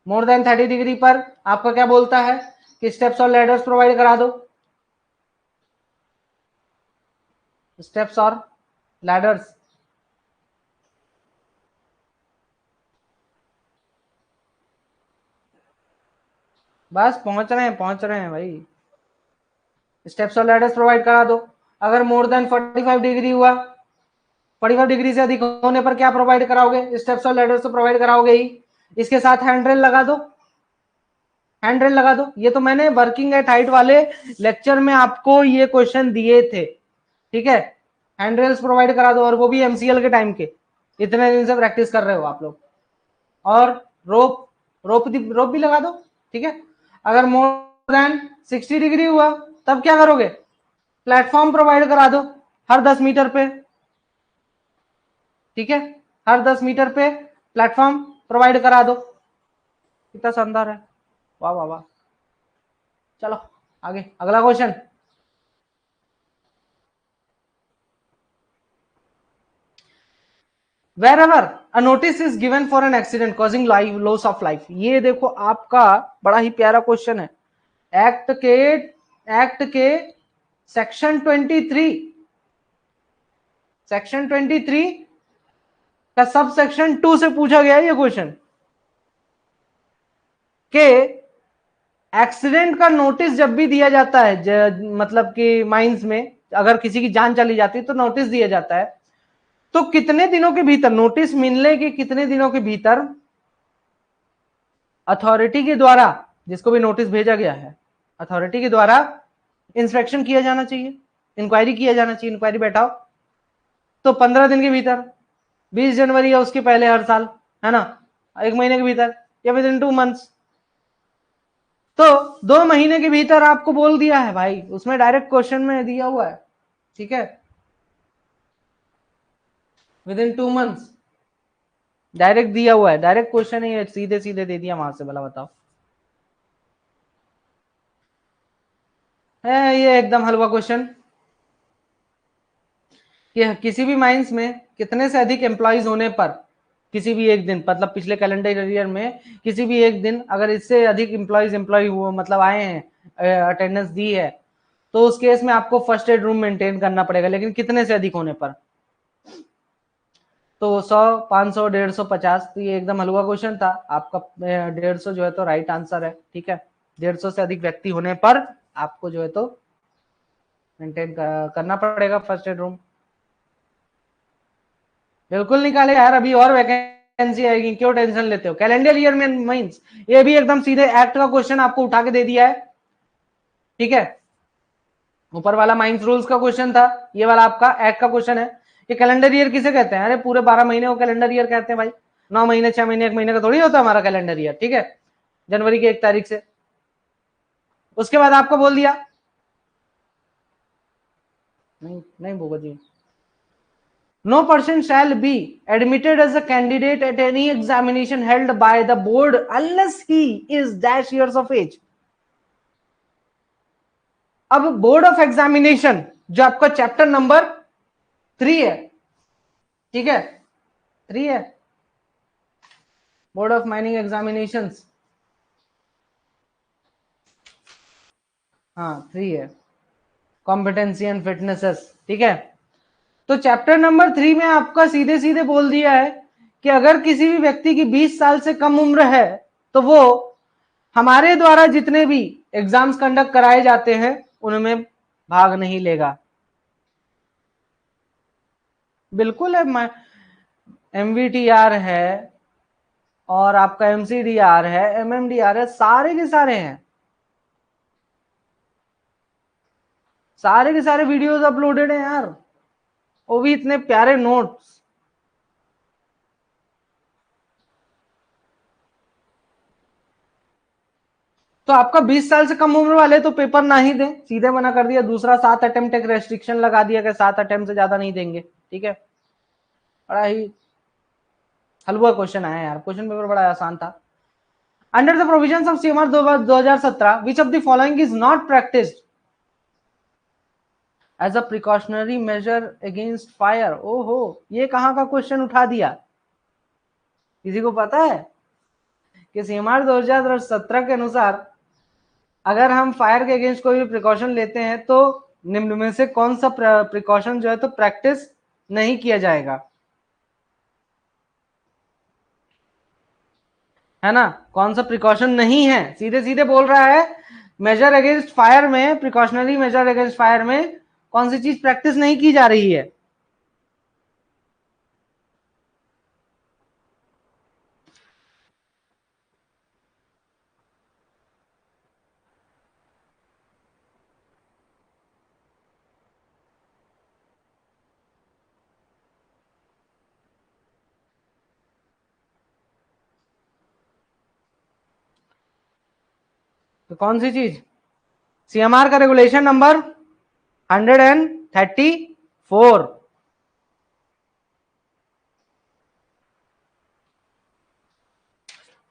मोर देन 30 डिग्री पर आपका क्या बोलता है कि स्टेप्स और लैडर्स प्रोवाइड करा दो, स्टेप्स और लैडर्स। बस पहुंच रहे हैं भाई, स्टेप्स और लैडर्स प्रोवाइड करा दो। अगर मोर देन 45 डिग्री हुआ, 45 डिग्री से अधिक होने पर क्या प्रोवाइड कराओगे, स्टेप्स और लैडर्स तो प्रोवाइड कराओगे ही, इसके साथ हैंड रेल लगा दो, हैंड रेल लगा दो। ये तो मैंने वर्किंग एट हाइट वाले लेक्चर में आपको ये क्वेश्चन दिए थे, ठीक है। हैंड रेल्स प्रोवाइड करा दो, और वो भी एमसीएल के टाइम के, इतने दिन से प्रैक्टिस कर रहे हो आप लोग। और रोप, रोप भी लगा दो, ठीक है। अगर मोर देन 60 डिग्री हुआ तब क्या करोगे, प्लेटफॉर्म प्रोवाइड करा दो हर 10 मीटर पे, ठीक है। हर 10 मीटर पे प्लेटफॉर्म प्रोवाइड करा दो। कितना शानदार है, वाह वाह वाह। चलो आगे अगला question. wherever a notice is given for an accident causing life loss of life, ये देखो आपका बड़ा ही प्यारा क्वेश्चन है। एक्ट के सेक्शन 23, सेक्शन 23 का सब सेक्शन 2 से पूछा गया है ये क्वेश्चन, के एक्सीडेंट का नोटिस जब भी दिया जाता है, मतलब कि माइंस में अगर किसी की जान चली जाती है तो नोटिस दिया जाता है, तो कितने दिनों के भीतर, नोटिस मिलने के कितने दिनों के भीतर अथॉरिटी के द्वारा, जिसको भी नोटिस भेजा गया है, अथॉरिटी के द्वारा इंस्पेक्शन किया जाना चाहिए, इंक्वायरी किया जाना चाहिए, इंक्वायरी बैठाओ। तो 15 दिन के भीतर, 20 जनवरी या उसके पहले हर साल, है ना, 1 महीने के भीतर, या विद इन 2 मंथ्स। तो 2 महीने के भीतर आपको बोल दिया है भाई, उसमें डायरेक्ट क्वेश्चन में दिया हुआ है, ठीक है, विद इन 2 मंथ्स, डायरेक्ट दिया हुआ है, डायरेक्ट क्वेश्चन है, सीधे सीधे दे दिया वहां से, भला बताओ। है ये एकदम हलवा क्वेश्चन, कि किसी भी माइंस में कितने से अधिक एम्प्लॉइज होने पर, किसी भी एक दिन, मतलब पिछले कैलेंडर ईयर में किसी भी एक दिन अगर इससे अधिक एम्प्लॉय हुए, मतलब आए हैं, अटेंडेंस दी है, तो उस केस में आपको फर्स्ट एड रूम मेंटेन करना पड़ेगा, लेकिन कितने से अधिक होने पर, तो 100, 500, 150, 50। तो ये एकदम हलवा क्वेश्चन था आपका, 150 जो है तो राइट आंसर है, ठीक है। 150 से अधिक व्यक्ति होने पर आपको जो है तो मेंटेन करना पड़ेगा फर्स्ट एड रूम। बिल्कुल निकाले यार, अभी और वैकेंसी आएगी, क्यों टेंशन लेते हो, कैलेंडर ईयर में मींस, ये भी एकदम सीधे एक्ट का क्वेश्चन आपको उठा के दे दिया है, ठीक है। ऊपर वाला माइंस रूल्स का क्वेश्चन था, ये वाला आपका एक्ट का क्वेश्चन है। ये कैलेंडर ईयर किसे कहते हैं, अरे पूरे 12 महीने को कैलेंडर ईयर कहते हैं भाई, 9 महीने, 6 महीने, 1 महीने का थोड़ी होता है हमारा कैलेंडर ईयर, ठीक है, जनवरी की 1 तारीख से। उसके बाद आपको बोल दिया, नहीं नहीं भूपा जी, no person shall be admitted as a candidate at any examination held by the board unless he is dash years of age। अब बोर्ड ऑफ एग्जामिनेशन जो आपका चैप्टर नंबर 3 है, ठीक है, 3 है बोर्ड ऑफ माइनिंग एग्जामिनेशंस, हाँ 3 है competency and फिटनेसेस। ठीक है, तो चैप्टर नंबर 3 में आपका सीधे सीधे बोल दिया है कि अगर किसी भी व्यक्ति की 20 साल से कम उम्र है तो वो हमारे द्वारा जितने भी एग्जाम्स कंडक्ट कराए जाते हैं उनमें भाग नहीं लेगा। बिल्कुल है, एमवीटीआर है और आपका एमसीडीआर है, एमएमडीआर है, सारे के सारे हैं, सारे के सारे वीडियोस अपलोडेड हैं यार, वो भी इतने प्यारे नोट्स। तो आपका 20 साल से कम उम्र वाले तो पेपर ना ही दें, सीधे मना कर दिया। दूसरा 7 अटेम्प्ट एक रेस्ट्रिक्शन लगा दिया कि 7 अटेम्प्ट से ज्यादा नहीं देंगे। ठीक है, बड़ा ही हलवा क्वेश्चन आया यार, क्वेश्चन पेपर बड़ा आसान था। Under the provisions of CMR 2017 which of the following is not practised as a precautionary measure against fire. ओहो, ये कहां का क्वेश्चन उठा दिया, किसी को पता है कि सीएमआर 2017 के अनुसार अगर हम फायर के अगेंस्ट कोई भी प्रिकॉशन लेते हैं तो निम्न में से कौन सा प्रिकॉशन जो है तो प्रैक्टिस नहीं किया जाएगा, है ना? कौन सा प्रिकॉशन नहीं है, सीधे सीधे बोल रहा है मेजर अगेंस्ट फायर में, प्रिकॉशनरी मेजर अगेंस्ट फायर में कौन सी चीज प्रैक्टिस नहीं की जा रही है। तो कौन सी चीज? सीएमआर का रेगुलेशन नंबर 134,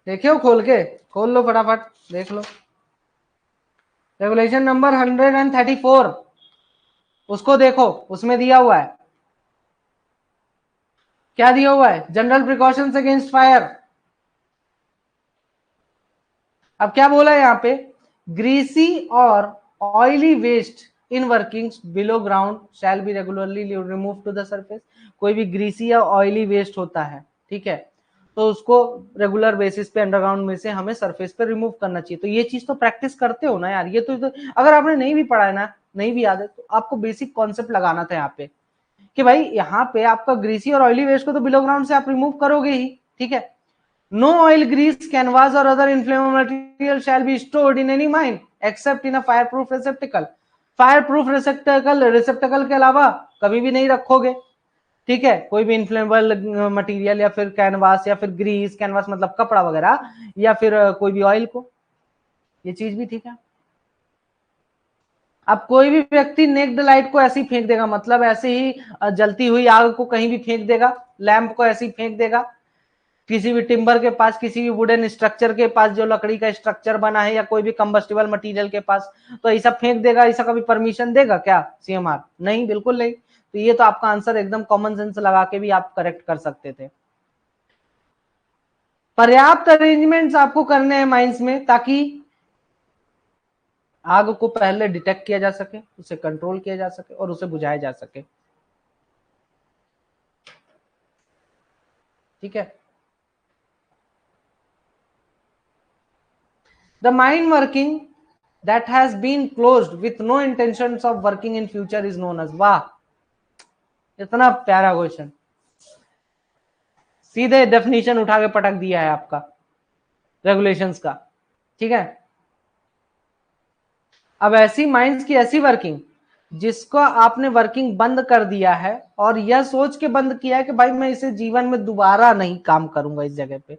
देखियो खोल के, खोल लो फटाफट देख लो, रेगुलेशन नंबर 134 उसको देखो, उसमें दिया हुआ है, क्या दिया हुआ है, जनरल प्रिकॉशंस अगेंस्ट फायर। अब क्या बोला है यहाँ पे, ग्रीसी और oily waste in workings below ground shall be regularly remove to the surface. कोई भी ग्रीसी या ऑयली वेस्ट होता है, ठीक है, तो उसको रेगुलर बेसिस पे अंडरग्राउंड में से हमें सरफेस पे रिमूव करना चाहिए। तो ये चीज तो प्रैक्टिस करते हो ना यार, ये तो अगर आपने नहीं भी पढ़ा है ना, नहीं भी याद है, तो आपको बेसिक कॉन्सेप्ट लगाना था यहाँ पे कि भाई यहाँ पे आपका ग्रीसी और ऑयली वेस्ट को तो बिलो ग्राउंड से आप रिमूव करोगे ही। ठीक है, no oil, grease, canvas or other inflammable material shall be stored in any mine except in a fireproof receptacle। Fireproof receptacle के अलावा कभी भी नहीं रखोगे। ठीक है, कोई भी इन्फ्लेमेबल मटेरियल या फिर कैनवास या फिर ग्रीस, कैनवास मतलब कपड़ा वगैरह, या फिर कोई भी ऑयल को, ये चीज भी ठीक है। अब कोई भी व्यक्ति नेक्ड लाइट को ऐसे ही फेंक देगा, मतलब ऐसे ही जलती हुई आग को कहीं भी फेंक देगा, लैंप को ऐसे ही फेंक देगा किसी भी टिम्बर के पास, किसी भी वुडन स्ट्रक्चर के पास जो लकड़ी का स्ट्रक्चर बना है, या कोई भी कंबस्टिबल मटेरियल के पास, तो ऐसा फेंक देगा, ऐसा कभी परमिशन देगा क्या सीएमआर? नहीं, बिल्कुल नहीं। तो ये तो आपका आंसर एकदम कॉमन सेंस लगा के भी आप करेक्ट कर सकते थे। पर्याप्त अरेंजमेंट्स आपको करने हैं माइंस में ताकि आग को पहले डिटेक्ट किया जा सके, उसे कंट्रोल किया जा सके और उसे बुझाया जा सके। ठीक है, the mine working that has been closed with no intentions of working in future is known as। वाह, इतना प्यारा क्वेश्चन, सीधे डेफिनेशन उठा के पटक दिया है आपका रेगुलेशंस का। ठीक है, अब ऐसी माइंस की ऐसी वर्किंग जिसको आपने वर्किंग बंद कर दिया है और यह सोच के बंद किया है कि भाई मैं इसे जीवन में दोबारा नहीं काम करूंगा इस जगह पे,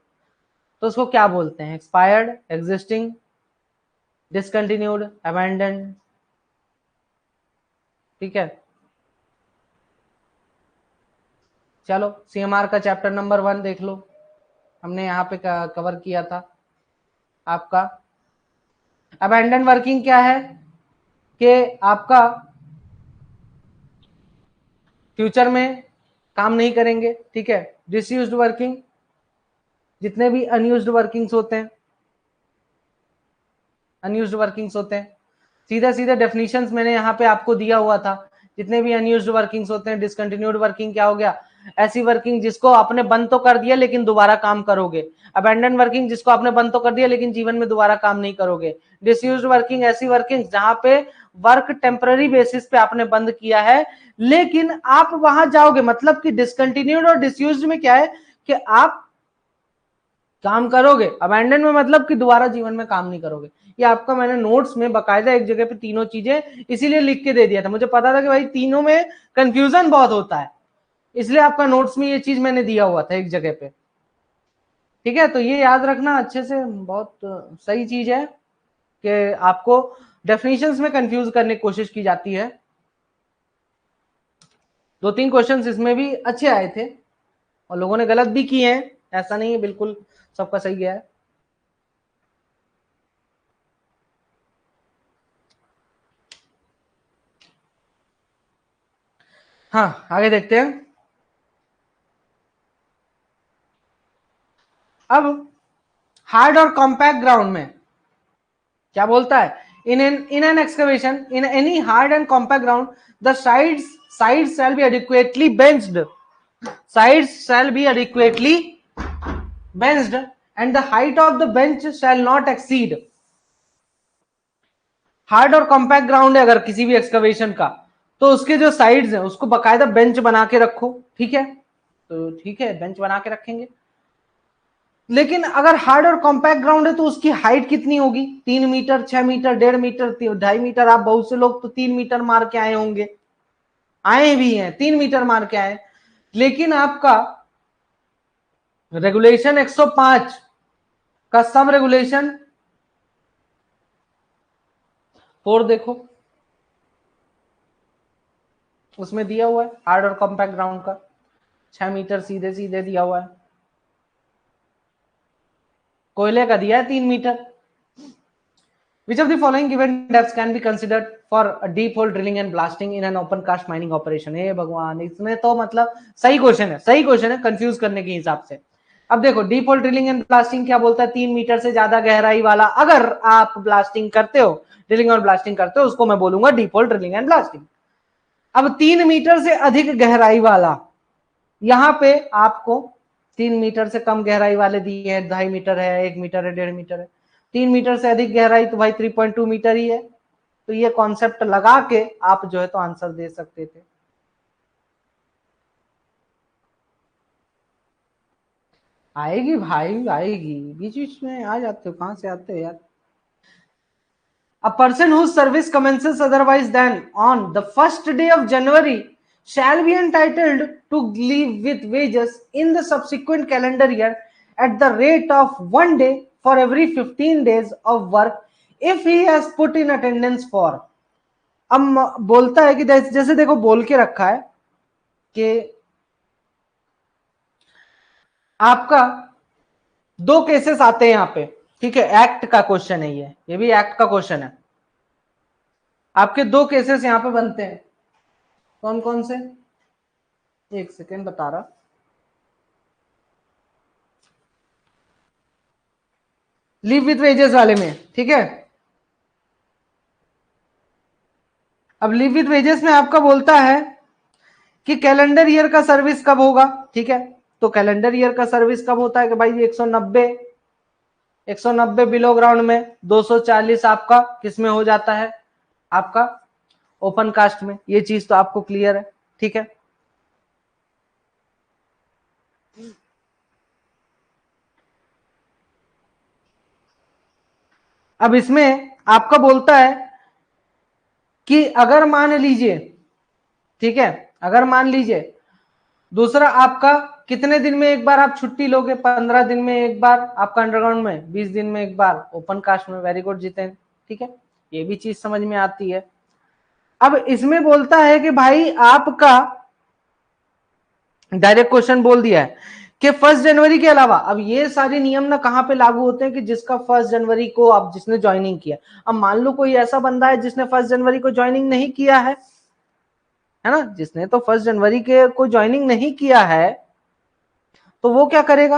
तो उसको क्या बोलते हैं? Expired, existing, discontinued, abandoned. ठीक है, चलो सीएमआर का चैप्टर नंबर 1 देख लो, हमने यहाँ पे कवर किया था आपका। अबैंडन वर्किंग क्या है कि आपका फ्यूचर में काम नहीं करेंगे, ठीक है। डिसयूज्ड वर्किंग, जितने भी अनयूज्ड वर्किंग्स होते हैं, अनयूज्ड वर्किंग्स होते हैं, सीधा सीधा डेफिनेशंस मैंने यहाँ पे आपको दिया हुआ था। जितने भी अनयूज्ड वर्किंग्स होते हैं, डिसकंटिन्यूड वर्किंग क्या हो गया, ऐसी वर्किंग जिसको आपने बंद तो कर दिया लेकिन दोबारा काम करोगे। अबैंडन वर्किंग जिसको आपने बंद तो कर दिया लेकिन जीवन में दोबारा काम नहीं करोगे। डिसयूज्ड वर्किंग ऐसी वर्किंग जहां पे वर्क टेम्पररी बेसिस पे आपने बंद किया है लेकिन आप वहां जाओगे, मतलब कि डिसकंटिन्यूड और डिसयूज्ड में क्या है कि आप काम करोगे, अबैंडन में मतलब कि दोबारा जीवन में काम नहीं करोगे। ये आपका मैंने नोट्स में बकायदा एक जगह पे तीनों चीजें इसीलिए लिख के दे दिया था, मुझे पता था कि भाई तीनों में कंफ्यूजन बहुत होता है, इसलिए आपका नोट्स में ये चीज मैंने दिया हुआ था एक जगह पे, ठीक है। तो ये याद रखना अच्छे से, बहुत सही चीज है कि आपको डेफिनेशंस में कंफ्यूज करने की कोशिश की जाती है। 2-3 क्वेश्चंस इसमें भी अच्छे आए थे और लोगों ने गलत भी किए हैं, ऐसा नहीं है बिल्कुल सबका सही गया है। हाँ आगे देखते हैं। अब हार्ड और कॉम्पैक्ट ग्राउंड में क्या बोलता है, in an excavation in any hard and compact ground the sides shall be adequately benched, sides shall be adequately benched and the height of the bench shall not exceed। Hard और compact ground है अगर किसी भी excavation का, तो उसके जो sides हैं उसको बकायदा बेंच बना के रखो, ठीक है। तो ठीक है, बेंच बना के रखेंगे। लेकिन अगर हार्ड और कॉम्पैक्ट ग्राउंड है तो उसकी हाइट कितनी होगी, 3 मीटर, 6 मीटर, 1.5 मीटर, 2.5 मीटर। आप बहुत से लोग तो 3 मीटर मार के आए होंगे, आए भी हैं 3 मीटर मार के आए। लेकिन आपका रेगुलेशन 105 का सब रेगुलेशन 4 देखो, उसमें दिया हुआ है हार्ड और कॉम्पैक्ट ग्राउंड का 6 मीटर सीधे सीधे दिया हुआ है, कोयले का दिया है 3 metre. Which of the following given depths can be considered for a deep hole drilling and blasting in an open cast mining operation? हे भगवान, इसमें तो मतलब सही क्वेश्चन है, सही क्वेश्चन है कंफ्यूज करने के हिसाब से। अब देखो deep whole drilling and blasting क्या बोलता है, 3 मीटर से ज्यादा गहराई वाला अगर आप ब्लास्टिंग करते हो, ड्रिलिंग और ब्लास्टिंग करते हो, उसको मैं बोलूंगा deep whole drilling and blasting. अब 3 मीटर से अधिक गहराई वाला, यहां पे आपको 3 मीटर से कम गहराई वाले दिए हैं, 2.5 मीटर है, 1 मीटर है, 1.5 मीटर है। 3 मीटर से अधिक गहराई तो भाई 3.2 मीटर ही है। तो ये कॉन्सेप्ट लगा के आप जो है तो आंसर दे सकते थे। आएगी भाई आएगी, बीच बीच में आ जाते हो, कहां से आते हो यार। A person whose service commences otherwise than on the first day of January shall be entitled to leave with wages in the subsequent calendar year at the rate of 1 day for every 15 days of work if he has put in attendance for। अब बोलता है कि जैसे देखो बोल के रखा है कि आपका 2 केसेस आते हैं यहाँ पे, ठीक है। एक्ट का क्वेश्चन है ये भी एक्ट का क्वेश्चन है। आपके 2 केसेस यहां पे बनते हैं, कौन कौन से, एक सेकेंड बता रहा। लीव विथ वेजेस वाले में, ठीक है। अब लीव विथ वेजेस में आपका बोलता है कि कैलेंडर ईयर का सर्विस कब होगा, ठीक है। तो कैलेंडर ईयर का सर्विस कब होता है कि भाई 190 बिलो ग्राउंड में, 240 आपका किसमें हो जाता है, आपका ओपन कास्ट में। ये चीज तो आपको क्लियर है, ठीक है। अब इसमें आपका बोलता है कि अगर मान लीजिए, ठीक है, अगर मान लीजिए दूसरा आपका कितने दिन में एक बार आप छुट्टी लोगे, 15 दिन में एक बार आपका अंडरग्राउंड में, 20 दिन में एक बार ओपन कास्ट में। वेरी गुड जितेन, ठीक है, ये भी चीज समझ में आती है। अब इसमें बोलता है कि भाई आपका डायरेक्ट क्वेश्चन बोल दिया है कि 1 जनवरी के अलावा, अब ये सारे नियम ना कहां पे लागू होते हैं कि जिसका 1 जनवरी को आप जिसने ज्वाइनिंग किया। अब मान लो कोई ऐसा बंदा है जिसने 1 जनवरी को ज्वाइनिंग नहीं किया है, है ना। जिसने तो 1 जनवरी के को ज्वाइनिंग नहीं किया है तो वो क्या करेगा,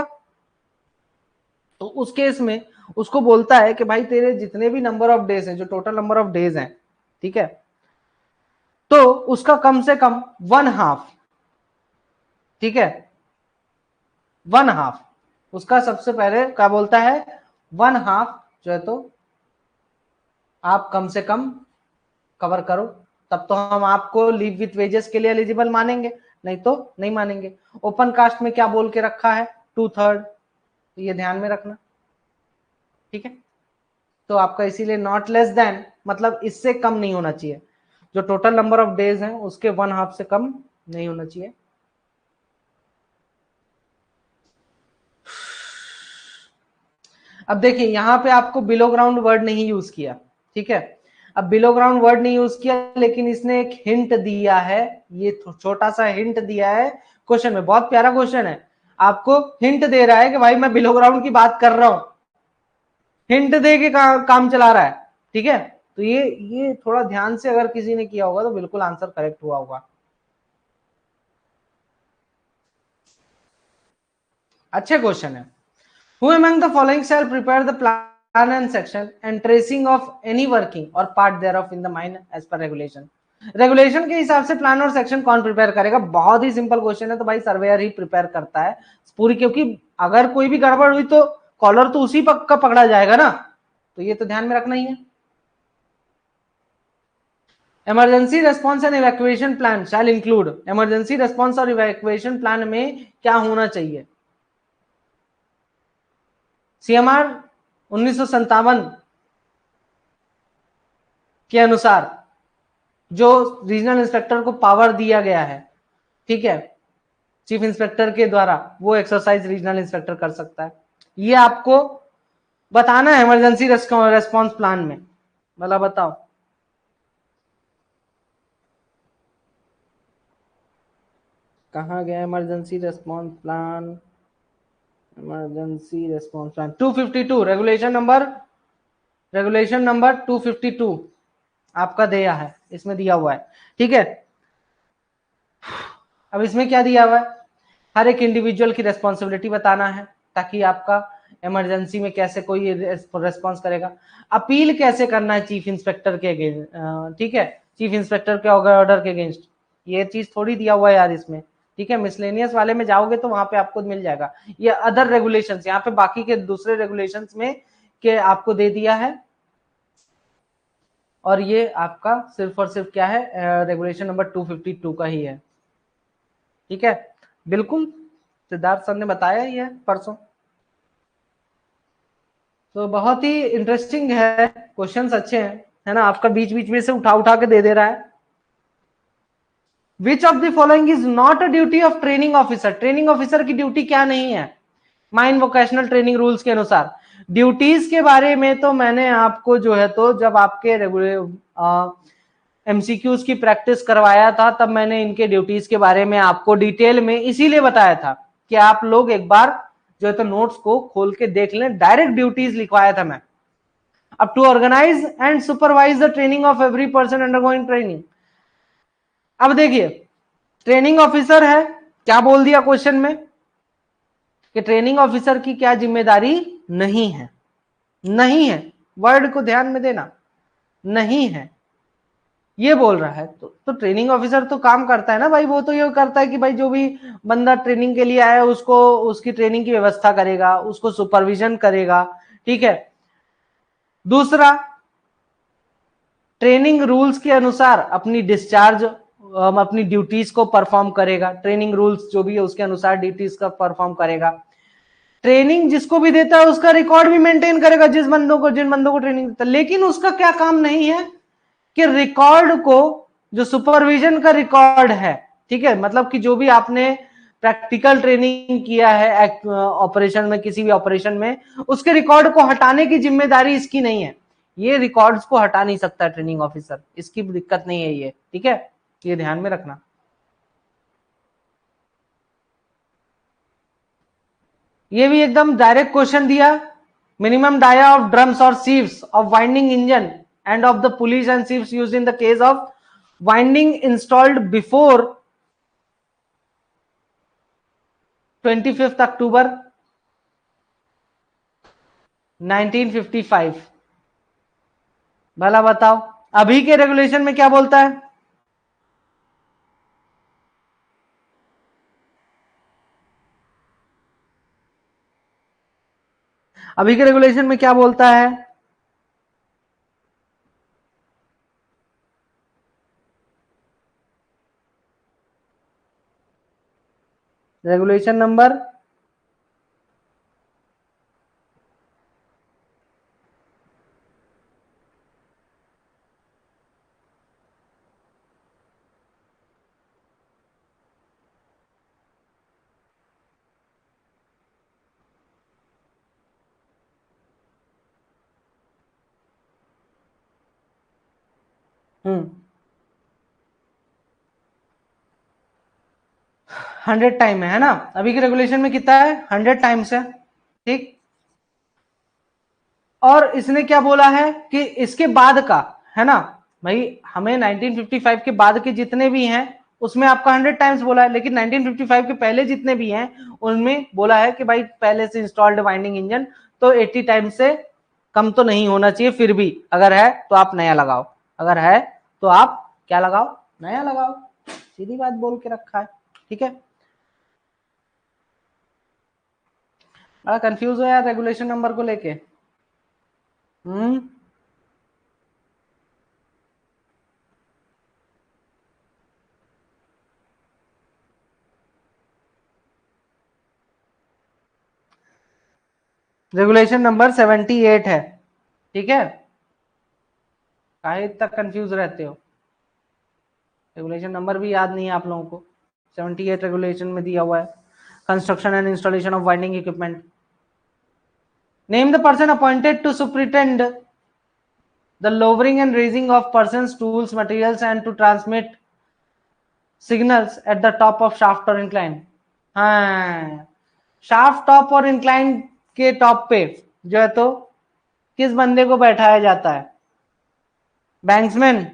तो उस केस में उसको बोलता है कि भाई तेरे जितने भी नंबर ऑफ डेज है, जो टोटल नंबर ऑफ डेज हैं, ठीक है, तो उसका कम से कम 1/2, ठीक है, 1/2 उसका सबसे पहले क्या बोलता है, 1/2 जो है तो आप कम से कम कवर करो, तब तो हम आपको लीव विथ वेजेस के लिए एलिजिबल मानेंगे, नहीं तो नहीं मानेंगे। ओपन कास्ट में क्या बोल के रखा है, 2/3, तो ये ध्यान में रखना, ठीक है। तो आपका इसीलिए नॉट लेस देन मतलब इससे कम नहीं होना चाहिए, जो टोटल नंबर ऑफ डेज है उसके 1/2 से कम नहीं होना चाहिए। अब देखिए यहां पे आपको बिलो ग्राउंड वर्ड नहीं यूज किया, ठीक है। अब बिलो ग्राउंड वर्ड नहीं यूज किया, लेकिन इसने एक हिंट दिया है, ये छोटा सा हिंट दिया है क्वेश्चन में, बहुत प्यारा क्वेश्चन है, आपको हिंट दे रहा है कि भाई मैं बिलो ग्राउंड की बात कर रहा हूं, हिंट दे के काम चला रहा है, ठीक है। तो ये थोड़ा ध्यान से अगर किसी ने किया होगा तो बिल्कुल आंसर करेक्ट हुआ होगा। अच्छे क्वेश्चन है। Who among the following shall prepare the plan and section and tracing of any working or part thereof in the mine as per regulation? Regulation के हिसाब से प्लान और सेक्शन कौन प्रिपेयर करेगा, बहुत ही सिंपल क्वेश्चन है, तो भाई सर्वेयर ही प्रिपेयर करता है पूरी, क्योंकि अगर कोई भी गड़बड़ हुई तो कॉलर तो उसी का पकड़ा जाएगा ना, तो ये तो ध्यान में रखना ही है। Emergency response and evacuation plan shall include, emergency response और इवैक्यूएशन प्लान में क्या होना चाहिए, सीएमआर 1957 के अनुसार जो रीजनल इंस्पेक्टर को पावर दिया गया है, ठीक है, चीफ इंस्पेक्टर के द्वारा, वो एक्सरसाइज रीजनल इंस्पेक्टर कर सकता है। ये आपको बताना है इमरजेंसी रेस्पॉन्स प्लान में, मतलब बताओ कहां गया emergency response plan, emergency response plan 252, regulation number 252 आपका दिया है, इसमें दिया हुआ है, ठीक है। अब इसमें क्या दिया हुआ है, हर एक इंडिविजुअल की रेस्पॉन्सिबिलिटी बताना है, ताकि आपका इमरजेंसी में कैसे कोई रेस्पॉन्स करेगा, अपील कैसे करना है चीफ इंस्पेक्टर के अगेंस्ट, ठीक है, चीफ इंस्पेक्टर के ऑर्डर के अगेंस्ट, ये चीज थोड़ी दिया हुआ है यार इसमें, ठीक है। मिसलेनियस वाले में जाओगे तो वहां पे आपको मिल जाएगा, ये अदर रेगुलेशंस, यहाँ पे बाकी के दूसरे रेगुलेशंस में के आपको दे दिया है, और ये आपका सिर्फ और सिर्फ क्या है, रेगुलेशन नंबर 252 का ही है, ठीक है। बिल्कुल सिद्धार्थ सर ने बताया ही है परसों, तो बहुत ही इंटरेस्टिंग है, क्वेश्चंस अच्छे हैं, है ना, आपका बीच बीच में से उठा उठा के दे रहा है। विच of the following is not a duty of training officer, training officer की ड्यूटी क्या नहीं है माइन वोकेशनल ट्रेनिंग रूल्स के अनुसार। ड्यूटीज के बारे में तो मैंने आपको जो है तो जब आपके एमसीक्यूज की प्रैक्टिस करवाया था तब मैंने इनके ड्यूटीज के बारे में आपको डिटेल में इसीलिए बताया था कि आप लोग एक बार जो है तो नोट्स को खोल के देख लें, डायरेक्ट ड्यूटीज लिखवाया था मैं। अब to organise and supervise the training of every person undergoing training, अब देखिए ट्रेनिंग ऑफिसर है, क्या बोल दिया क्वेश्चन में कि ट्रेनिंग ऑफिसर की क्या जिम्मेदारी नहीं है, नहीं है, वर्ड को ध्यान में देना, नहीं है, ये बोल रहा है, तो ट्रेनिंग ऑफिसर तो काम करता है ना भाई, वो तो ये करता है कि भाई जो भी बंदा ट्रेनिंग के लिए आया उसको उसकी ट्रेनिंग की व्यवस्था करेगा, उसको सुपरविजन करेगा, ठीक है। दूसरा, ट्रेनिंग रूल्स के अनुसार अपनी डिस्चार्ज अपनी ड्यूटीज को परफॉर्म करेगा, ट्रेनिंग रूल्स जो भी है उसके अनुसार ड्यूटीज का परफॉर्म करेगा। ट्रेनिंग जिसको भी देता है उसका रिकॉर्ड भी मेंटेन करेगा, जिन बंदों को ट्रेनिंग देता है, लेकिन उसका क्या काम नहीं है कि रिकॉर्ड को, जो सुपरविजन का रिकॉर्ड है, ठीक है, मतलब कि जो भी आपने प्रैक्टिकल ट्रेनिंग किया है ऑपरेशन में, किसी भी ऑपरेशन में, उसके रिकॉर्ड को हटाने की जिम्मेदारी इसकी नहीं है, ये रिकॉर्ड्स को हटा नहीं सकता ट्रेनिंग ऑफिसर, इसकी दिक्कत नहीं है ये, ठीक है, ये ध्यान में रखना। ये भी एकदम डायरेक्ट क्वेश्चन दिया, मिनिमम डाया ऑफ ड्रम्स और sieves of winding engine end of the police and sieves used in the case of winding installed before 25 अक्टूबर 1955। भला बताओ अभी के रेगुलेशन में क्या बोलता है? अभी के रेगुलेशन में क्या बोलता है? रेगुलेशन नंबर हम्म 100 टाइम है ना? अभी के रेगुलेशन में कितना है? 100 टाइम्स है। ठीक। और इसने क्या बोला है कि इसके बाद का है ना भाई, हमें 1955 के बाद के जितने भी हैं उसमें आपका 100 टाइम्स बोला है, लेकिन 1955 के पहले जितने भी हैं उनमें बोला है कि भाई पहले से इंस्टॉल्ड वाइंडिंग इंजन तो 80 टाइम्स से कम तो नहीं होना चाहिए। फिर भी अगर है तो आप नया लगाओ, अगर है तो आप क्या लगाओ? नया लगाओ। सीधी बात बोल के रखा है। ठीक है। बड़ा कंफ्यूज हो यार रेगुलेशन नंबर को लेके। हम्म रेगुलेशन नंबर 78 है। ठीक है। काहे इतना कंफ्यूज रहते हो? रेगुलेशन नंबर भी याद नहीं है आप लोगों को? 78 रेगुलेशन में दिया हुआ है, construction and installation of winding equipment. Name the person appointed to superintend the lowering and raising of persons tools materials and to transmit signals at the top of shaft और इंक्लाइन। हाँ, shaft top और incline के top पे जो है तो किस बंदे को बैठाया जाता है? बैंक्समैन।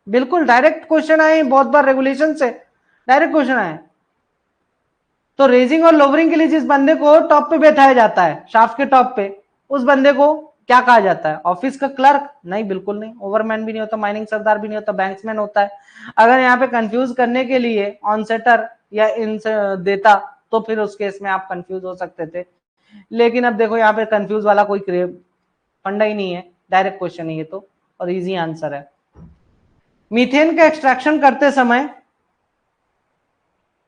बिल्कुल डायरेक्ट क्वेश्चन आए बहुत बार रेगुलेशन से, डायरेक्ट क्वेश्चन आए। तो रेजिंग और लोवरिंग के लिए जिस बंदे को टॉप पे बैठाया जाता है, शाफ्ट के टॉप पे, उस बंदे को क्या कहा जाता है? ऑफिस का क्लर्क? नहीं, बिल्कुल नहीं। ओवरमैन भी नहीं होता, माइनिंग सरदार भी नहीं होता, बैंक्समैन होता है। अगर यहाँ पे कंफ्यूज करने के लिए ऑनसेटर या इन देता तो फिर उस केस में आप कंफ्यूज हो सकते थे, लेकिन अब देखो यहाँ पे कंफ्यूज वाला कोई फंडा ही नहीं है, डायरेक्ट क्वेश्चन है ये तो, और इजी आंसर है। मीथेन का एक्सट्रैक्शन करते समय,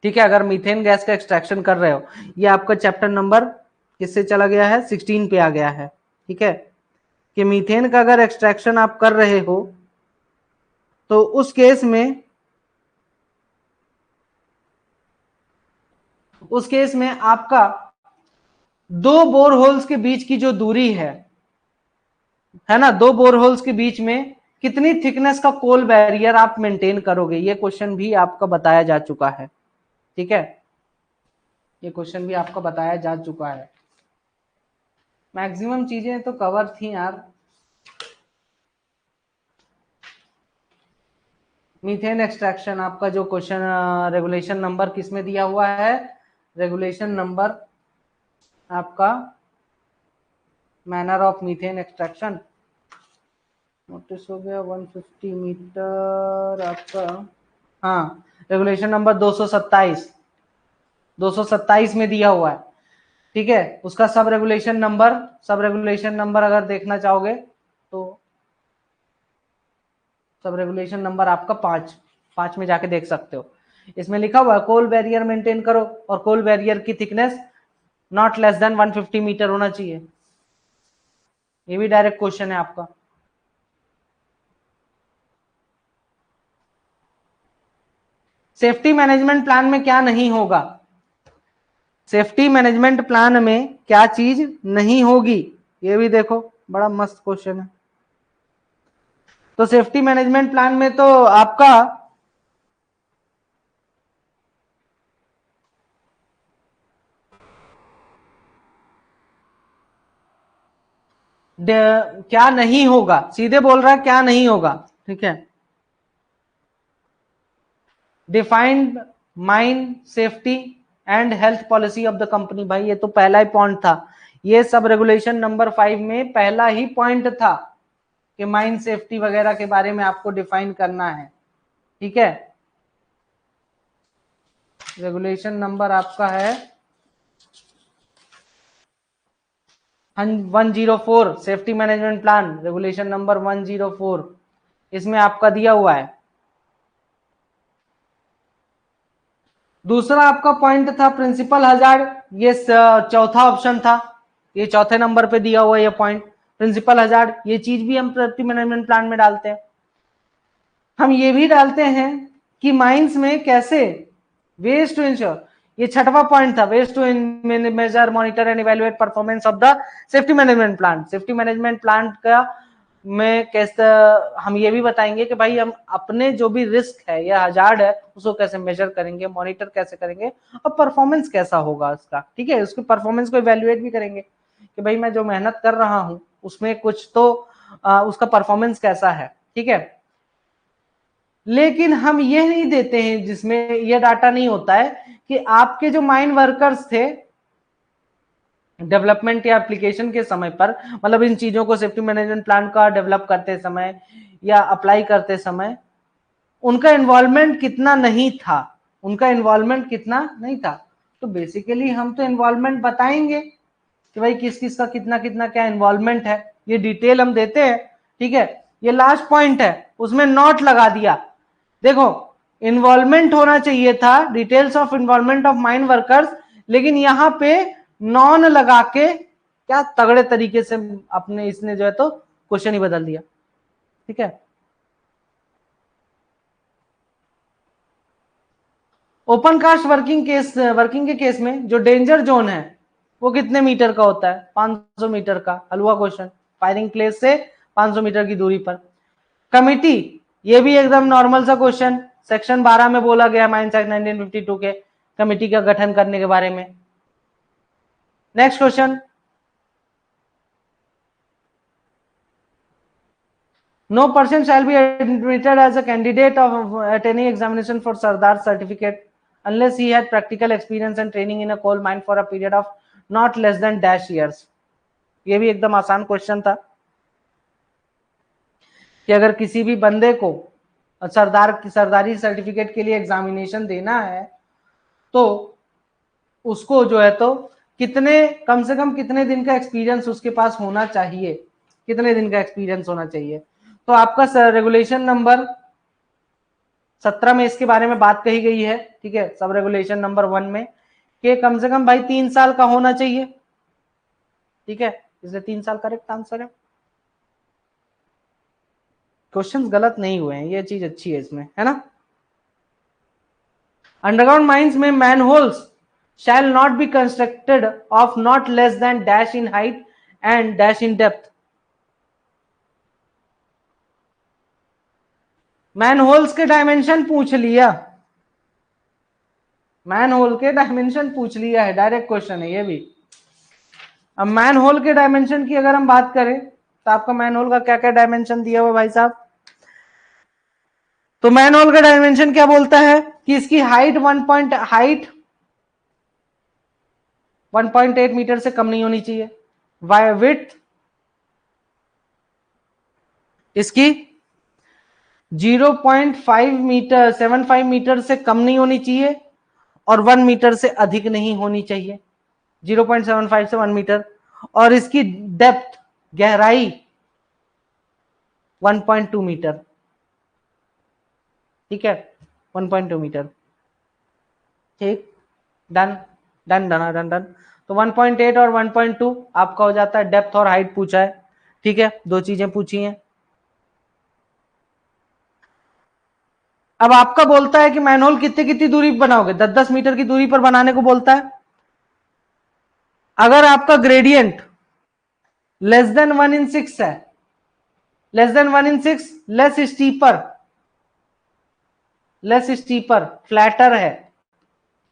ठीक है, अगर मीथेन गैस का एक्सट्रैक्शन कर रहे हो, ये आपका चैप्टर नंबर किससे चला गया है? 16 पे आ गया है। ठीक है, कि मीथेन का अगर एक्सट्रैक्शन आप कर रहे हो तो उस केस में आपका दो बोरहोल्स के बीच की जो दूरी है ना, दो बोरहोल्स के बीच में कितनी थिकनेस का कोल बैरियर आप मेंटेन करोगे? ये क्वेश्चन भी आपका बताया जा चुका है। ठीक है, ये क्वेश्चन भी आपका बताया जा चुका है। मैक्सिमम चीजें तो कवर थी यार। मीथेन एक्सट्रैक्शन आपका जो क्वेश्चन रेगुलेशन नंबर किस में दिया हुआ है? रेगुलेशन नंबर आपका manner of methane extraction notice हो गया 150 मीटर आपका। हाँ, रेगुलेशन नंबर 227 में दिया हुआ है। ठीक है, उसका सब रेगुलेशन नंबर अगर देखना चाहोगे तो सब रेगुलेशन नंबर आपका 5 में जाके देख सकते हो। इसमें लिखा हुआ है कोल बैरियर मेंटेन करो और कोल बैरियर की thickness not less than 150 metre होना चाहिए। ये भी डायरेक्ट क्वेश्चन है आपका। सेफ्टी मैनेजमेंट प्लान में क्या नहीं होगा? सेफ्टी मैनेजमेंट प्लान में क्या चीज नहीं होगी? ये भी देखो, बड़ा मस्त क्वेश्चन है। तो सेफ्टी मैनेजमेंट प्लान में तो आपका क्या नहीं होगा, सीधे बोल रहा है क्या नहीं होगा। ठीक है, defined mine safety and health policy of the company. भाई ये तो पहला ही पॉइंट था, ये सब रेगुलेशन नंबर 5 में पहला ही पॉइंट था कि माइन सेफ्टी वगैरह के बारे में आपको डिफाइन करना है। ठीक है, रेगुलेशन नंबर आपका है 104, safety management plan regulation number 104, इसमें आपका दिया हुआ है। दूसरा आपका पॉइंट था प्रिंसिपल हजार्ड, ये चौथा ऑप्शन था, ये चौथे नंबर पे दिया हुआ ये पॉइंट प्रिंसिपल हजार्ड। ये चीज भी हम सेफ्टी मैनेजमेंट प्लान में डालते हैं। हम ये भी डालते हैं कि माइंस में कैसे वेज टू इंश्योर, ये छठवां पॉइंट था, ways to measure monitor and evaluate performance of the safety management plan. Safety management plan का में कैसे हम ये भी बताएंगे कि भाई हम अपने जो भी रिस्क है या हजार्ड है उसको कैसे मेजर करेंगे, मॉनिटर कैसे करेंगे और परफॉर्मेंस कैसा होगा उसका। ठीक है, उसके परफॉर्मेंस को इवेल्युएट भी करेंगे कि भाई मैं जो मेहनत कर रहा हूं उसमें कुछ तो उसका परफॉर्मेंस कैसा है। ठीक है, लेकिन हम ये नहीं देते हैं, जिसमें यह डाटा नहीं होता है कि आपके जो माइन वर्कर्स थे डेवलपमेंट या एप्लीकेशन के समय पर, मतलब इन चीजों को सेफ्टी मैनेजमेंट प्लान का डेवलप करते समय या अप्लाई करते समय उनका इन्वॉल्वमेंट कितना नहीं था, उनका इन्वॉल्वमेंट कितना नहीं था। तो बेसिकली हम तो इन्वॉल्वमेंट बताएंगे कि भाई किस किस का कितना कितना क्या इन्वॉल्वमेंट है, ये डिटेल हम देते हैं। ठीक है, ये लास्ट पॉइंट है, उसमें नोट लगा दिया। देखो, इन्वॉल्वमेंट होना चाहिए था, details of involvement of mine workers, लेकिन यहां पे नॉन लगा के क्या तगड़े तरीके से अपने इसने जो है तो क्वेश्चन ही बदल दिया। ठीक है, ओपन कास्ट वर्किंग के केस में जो डेंजर जोन है वो कितने मीटर का होता है? 500 मीटर का। हलवा क्वेश्चन, फायरिंग प्लेस से 500 मीटर की दूरी पर। कमिटी, ये भी एकदम नॉर्मल सा क्वेश्चन, सेक्शन 12 में बोला गया माइंस एक्ट 1952 के कमिटी का गठन करने के बारे में। Next question, no person shall be admitted as a candidate of at any examination for sirdar certificate unless he had practical experience and training in a coal mine for a period of not less than dash years। ये भी एकदम आसान question था कि अगर किसी भी बंदे को सरदारी सर्टिफिकेट के लिए एग्जामिनेशन देना है तो उसको जो है तो कितने, कम से कम कितने दिन का एक्सपीरियंस उसके पास होना चाहिए, कितने दिन का एक्सपीरियंस होना चाहिए। तो आपका रेगुलेशन नंबर 17 में इसके बारे में बात कही गई है। ठीक है, सब रेगुलेशन नंबर 1 में कि कम से कम भाई 3 साल का होना चाहिए। ठीक है, इसलिए 3 साल करेक्ट आंसर है। क्वेश्चंस गलत नहीं हुए हैं, ये चीज अच्छी है इसमें, है ना। अंडरग्राउंड माइंस में manholes shall not be constructed of not less than dash in height and dash in depth। Manholes के डायमेंशन पूछ लिया, मैनहोल के डायमेंशन पूछ लिया है, डायरेक्ट क्वेश्चन है ये भी। अब मैनहोल के डायमेंशन की अगर हम बात करें तो आपका मैनहोल का क्या क्या डायमेंशन दिया हुआ भाई साहब? तो मैनहोल का डायमेंशन क्या बोलता है कि इसकी हाइट 1.8 मीटर से कम नहीं होनी चाहिए, विड्थ इसकी 0.5 मीटर 75 मीटर से कम नहीं होनी चाहिए और 1 मीटर से अधिक नहीं होनी चाहिए, 0.75 से 1 मीटर। और इसकी डेप्थ, गहराई 1.2 मीटर। ठीक है, 1.2 मीटर। ठीक, done done done done done. तो 1.8 और 1.2 आपका हो जाता है, डेप्थ और हाइट पूछा है। ठीक है, दो चीजें पूछी हैं। अब आपका बोलता है कि मैनहोल कितनी कितनी दूरी बनाओगे, 10-10 मीटर की दूरी पर बनाने को बोलता है। अगर आपका ग्रेडियंट लेस देन 1/6 है, less than 1/6, less steeper flatter है।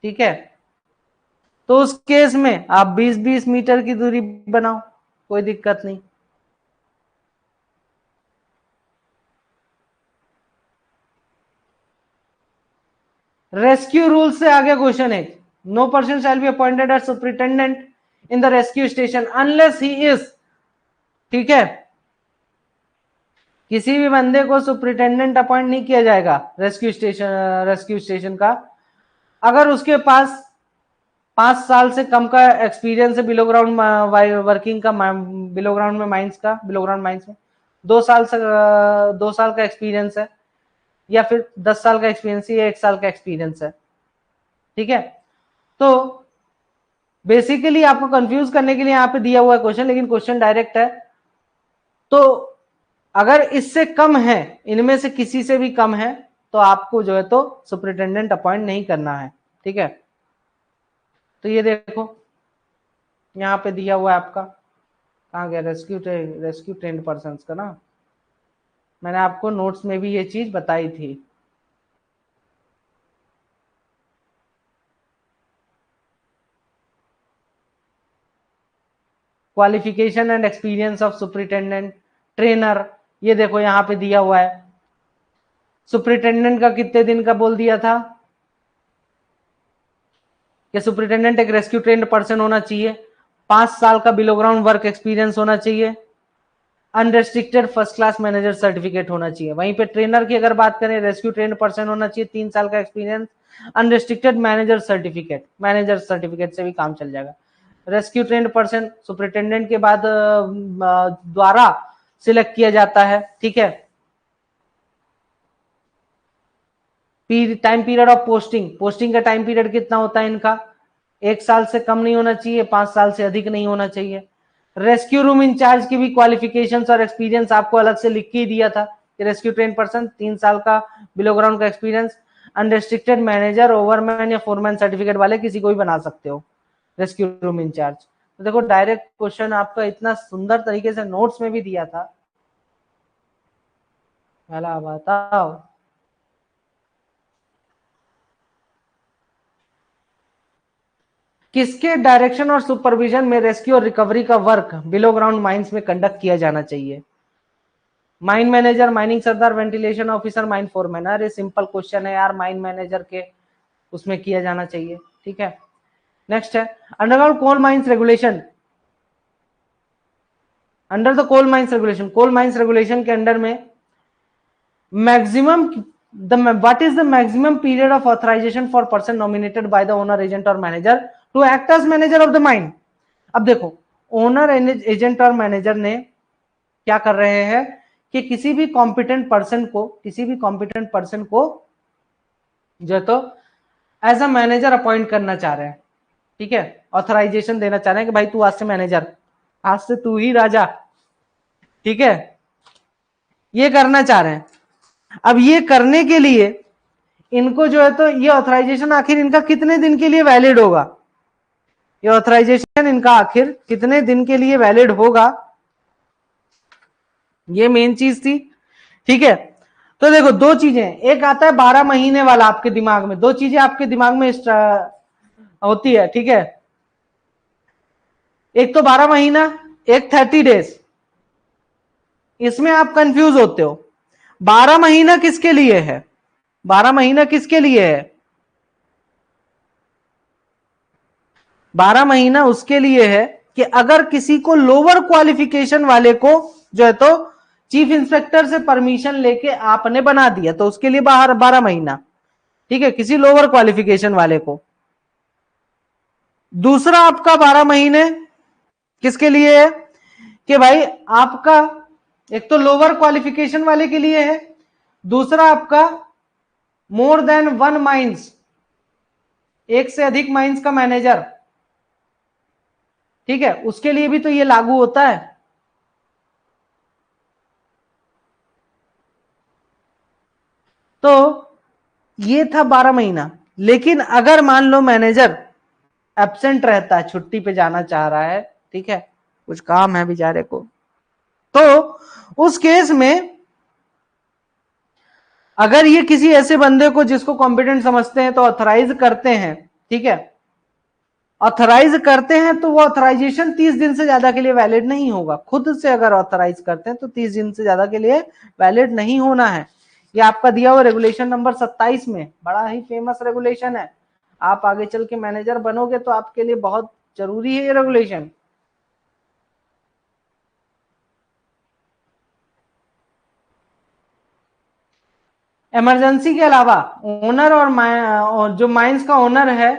ठीक है, तो उस केस में आप 20-20 मीटर की दूरी बनाओ, कोई दिक्कत नहीं। रेस्क्यू रूल से आगे क्वेश्चन है, no person shall be appointed as superintendent in the rescue station unless he is, ठीक है, किसी भी बंदे को सुपरिटेंडेंट अपॉइंट नहीं किया जाएगा रेस्क्यू स्टेशन का अगर उसके पास 5 साल से कम का एक्सपीरियंस है बिलो ग्राउंड वर्किंग का, बिलो ग्राउंड में माइंस में 2 साल से 2 साल का एक्सपीरियंस है, या फिर 10 साल का एक्सपीरियंस है, या 1 साल का एक्सपीरियंस है, ठीक है। तो बेसिकली आपको कंफ्यूज करने के लिए यहाँ पे दिया हुआ है क्वेश्चन, लेकिन क्वेश्चन डायरेक्ट है। तो अगर इससे कम है, इनमें से किसी से भी कम है, तो आपको जो है तो सुपरिटेंडेंट अपॉइंट नहीं करना है, ठीक है। तो ये देखो यहाँ पे दिया हुआ है आपका, कहाँ गया रेस्क्यू ट्रेंड पर्सन का ना, मैंने आपको नोट्स में भी ये चीज बताई थी। Qualification and experience of superintendent trainer, ये देखो यहाँ पे दिया हुआ है। सुपरिटेंडेंट का कितने दिन का बोल दिया था कि सुपरिटेंडेंट एक रेस्क्यू ट्रेंड पर्सन होना चाहिए, 5 साल का बिलो ग्राउंड वर्क एक्सपीरियंस होना चाहिए, unrestricted first class manager certificate होना चाहिए। वहीं पे ट्रेनर की अगर बात करें, रेस्क्यू ट्रेंड पर्सन होना चाहिए, 3 साल का एक्सपीरियंस, अनरेस्ट्रिक्टेड मैनेजर सर्टिफिकेट से भी काम चल जाएगा। रेस्क्यू ट्रेंड पर्सन सुपरिटेंडेंट के बाद द्वारा सिलेक्ट किया जाता है, ठीक है। टाइम पीरियड ऑफ पोस्टिंग का टाइम पीरियड कितना होता है इनका, 1 साल से कम नहीं होना चाहिए, 5 साल से अधिक नहीं होना चाहिए। रेस्क्यू रूम इंचार्ज की भी क्वालिफिकेशंस और एक्सपीरियंस आपको अलग से लिख के ही दिया था कि रेस्क्यू ट्रेन पर्सन 3 साल का बिलो ग्राउंड का एक्सपीरियंस, अनरेस्ट्रिक्टेड मैनेजर, ओवरमैन या फोरमैन सर्टिफिकेट वाले किसी को भी बना सकते हो रेस्क्यू रूम इंचार्ज। तो देखो डायरेक्ट क्वेश्चन आपका इतना सुंदर तरीके से नोट्स में भी दिया था। पहला बताओ, किसके डायरेक्शन और सुपरविजन में रेस्क्यू और रिकवरी का वर्क बिलो ग्राउंड माइंस में कंडक्ट किया जाना चाहिए? माइन मैनेजर, माइनिंग सरदार, वेंटिलेशन ऑफिसर, माइन फोरमैन। अरे सिंपल क्वेश्चन है यार, माइन मैनेजर के उसमें किया जाना चाहिए, ठीक है। नेक्स्ट है underground coal mines regulation. Under the coal mines regulation के अंडर में maximum what is the maximum period of authorization for person nominated by the owner, agent or manager to act as manager of the mine? अब देखो owner, agent और manager ने क्या कर रहे हैं कि किसी भी कॉम्पिटेंट पर्सन को जो तो एज अ मैनेजर अपॉइंट करना चाह रहे हैं, ठीक है, ऑथराइजेशन देना चाह रहे हैं कि भाई तू आज से मैनेजर, आज से तू ही राजा, ठीक है, ये करना चाह रहे हैं। अब ये करने के लिए इनको जो है तो ये ऑथराइजेशन आखिर इनका कितने दिन के लिए वैलिड होगा, ये ऑथराइजेशन इनका आखिर कितने दिन के लिए वैलिड होगा, ये मेन चीज थी, ठीक है। तो देखो दो चीजें, एक आता है 12 महीने वाला आपके दिमाग में, दो चीजें आपके दिमाग में होती है, ठीक है। एक तो 12 महीना, एक 30 डेज। इसमें आप कंफ्यूज होते हो। 12 महीना किसके लिए है, 12 महीना किसके लिए है? 12 महीना उसके लिए है कि अगर किसी को लोअर क्वालिफिकेशन वाले को जो है तो चीफ इंस्पेक्टर से परमिशन लेके आपने बना दिया, तो उसके लिए बाहर 12 महीना, ठीक है, किसी लोअर क्वालिफिकेशन वाले को। दूसरा आपका 12 महीने किसके लिए है कि भाई आपका एक तो लोअर क्वालिफिकेशन वाले के लिए है, दूसरा आपका मोर देन 1 माइंस, एक से अधिक माइंस का मैनेजर, ठीक है, उसके लिए भी तो ये लागू होता है। तो ये था 12 महीना। लेकिन अगर मान लो मैनेजर एब्सेंट रहता है, छुट्टी पे जाना चाह रहा है, ठीक है, कुछ काम है बेचारे को, तो उस केस में अगर ये किसी ऐसे बंदे को जिसको कॉम्पिटेंट समझते हैं तो ऑथराइज करते हैं, ठीक है, ऑथराइज करते हैं, तो वो ऑथराइजेशन 30 दिन से ज्यादा के लिए वैलिड नहीं होगा। खुद से अगर ऑथराइज करते हैं तो 30 दिन से ज्यादा के लिए वैलिड नहीं होना है। ये आपका दिया हुआ रेगुलेशन नंबर 27 में, बड़ा ही फेमस रेगुलेशन है। आप आगे चल के मैनेजर बनोगे तो आपके लिए बहुत जरूरी है ये रेगुलेशन। इमरजेंसी के अलावा ओनर और जो माइंस का ओनर है,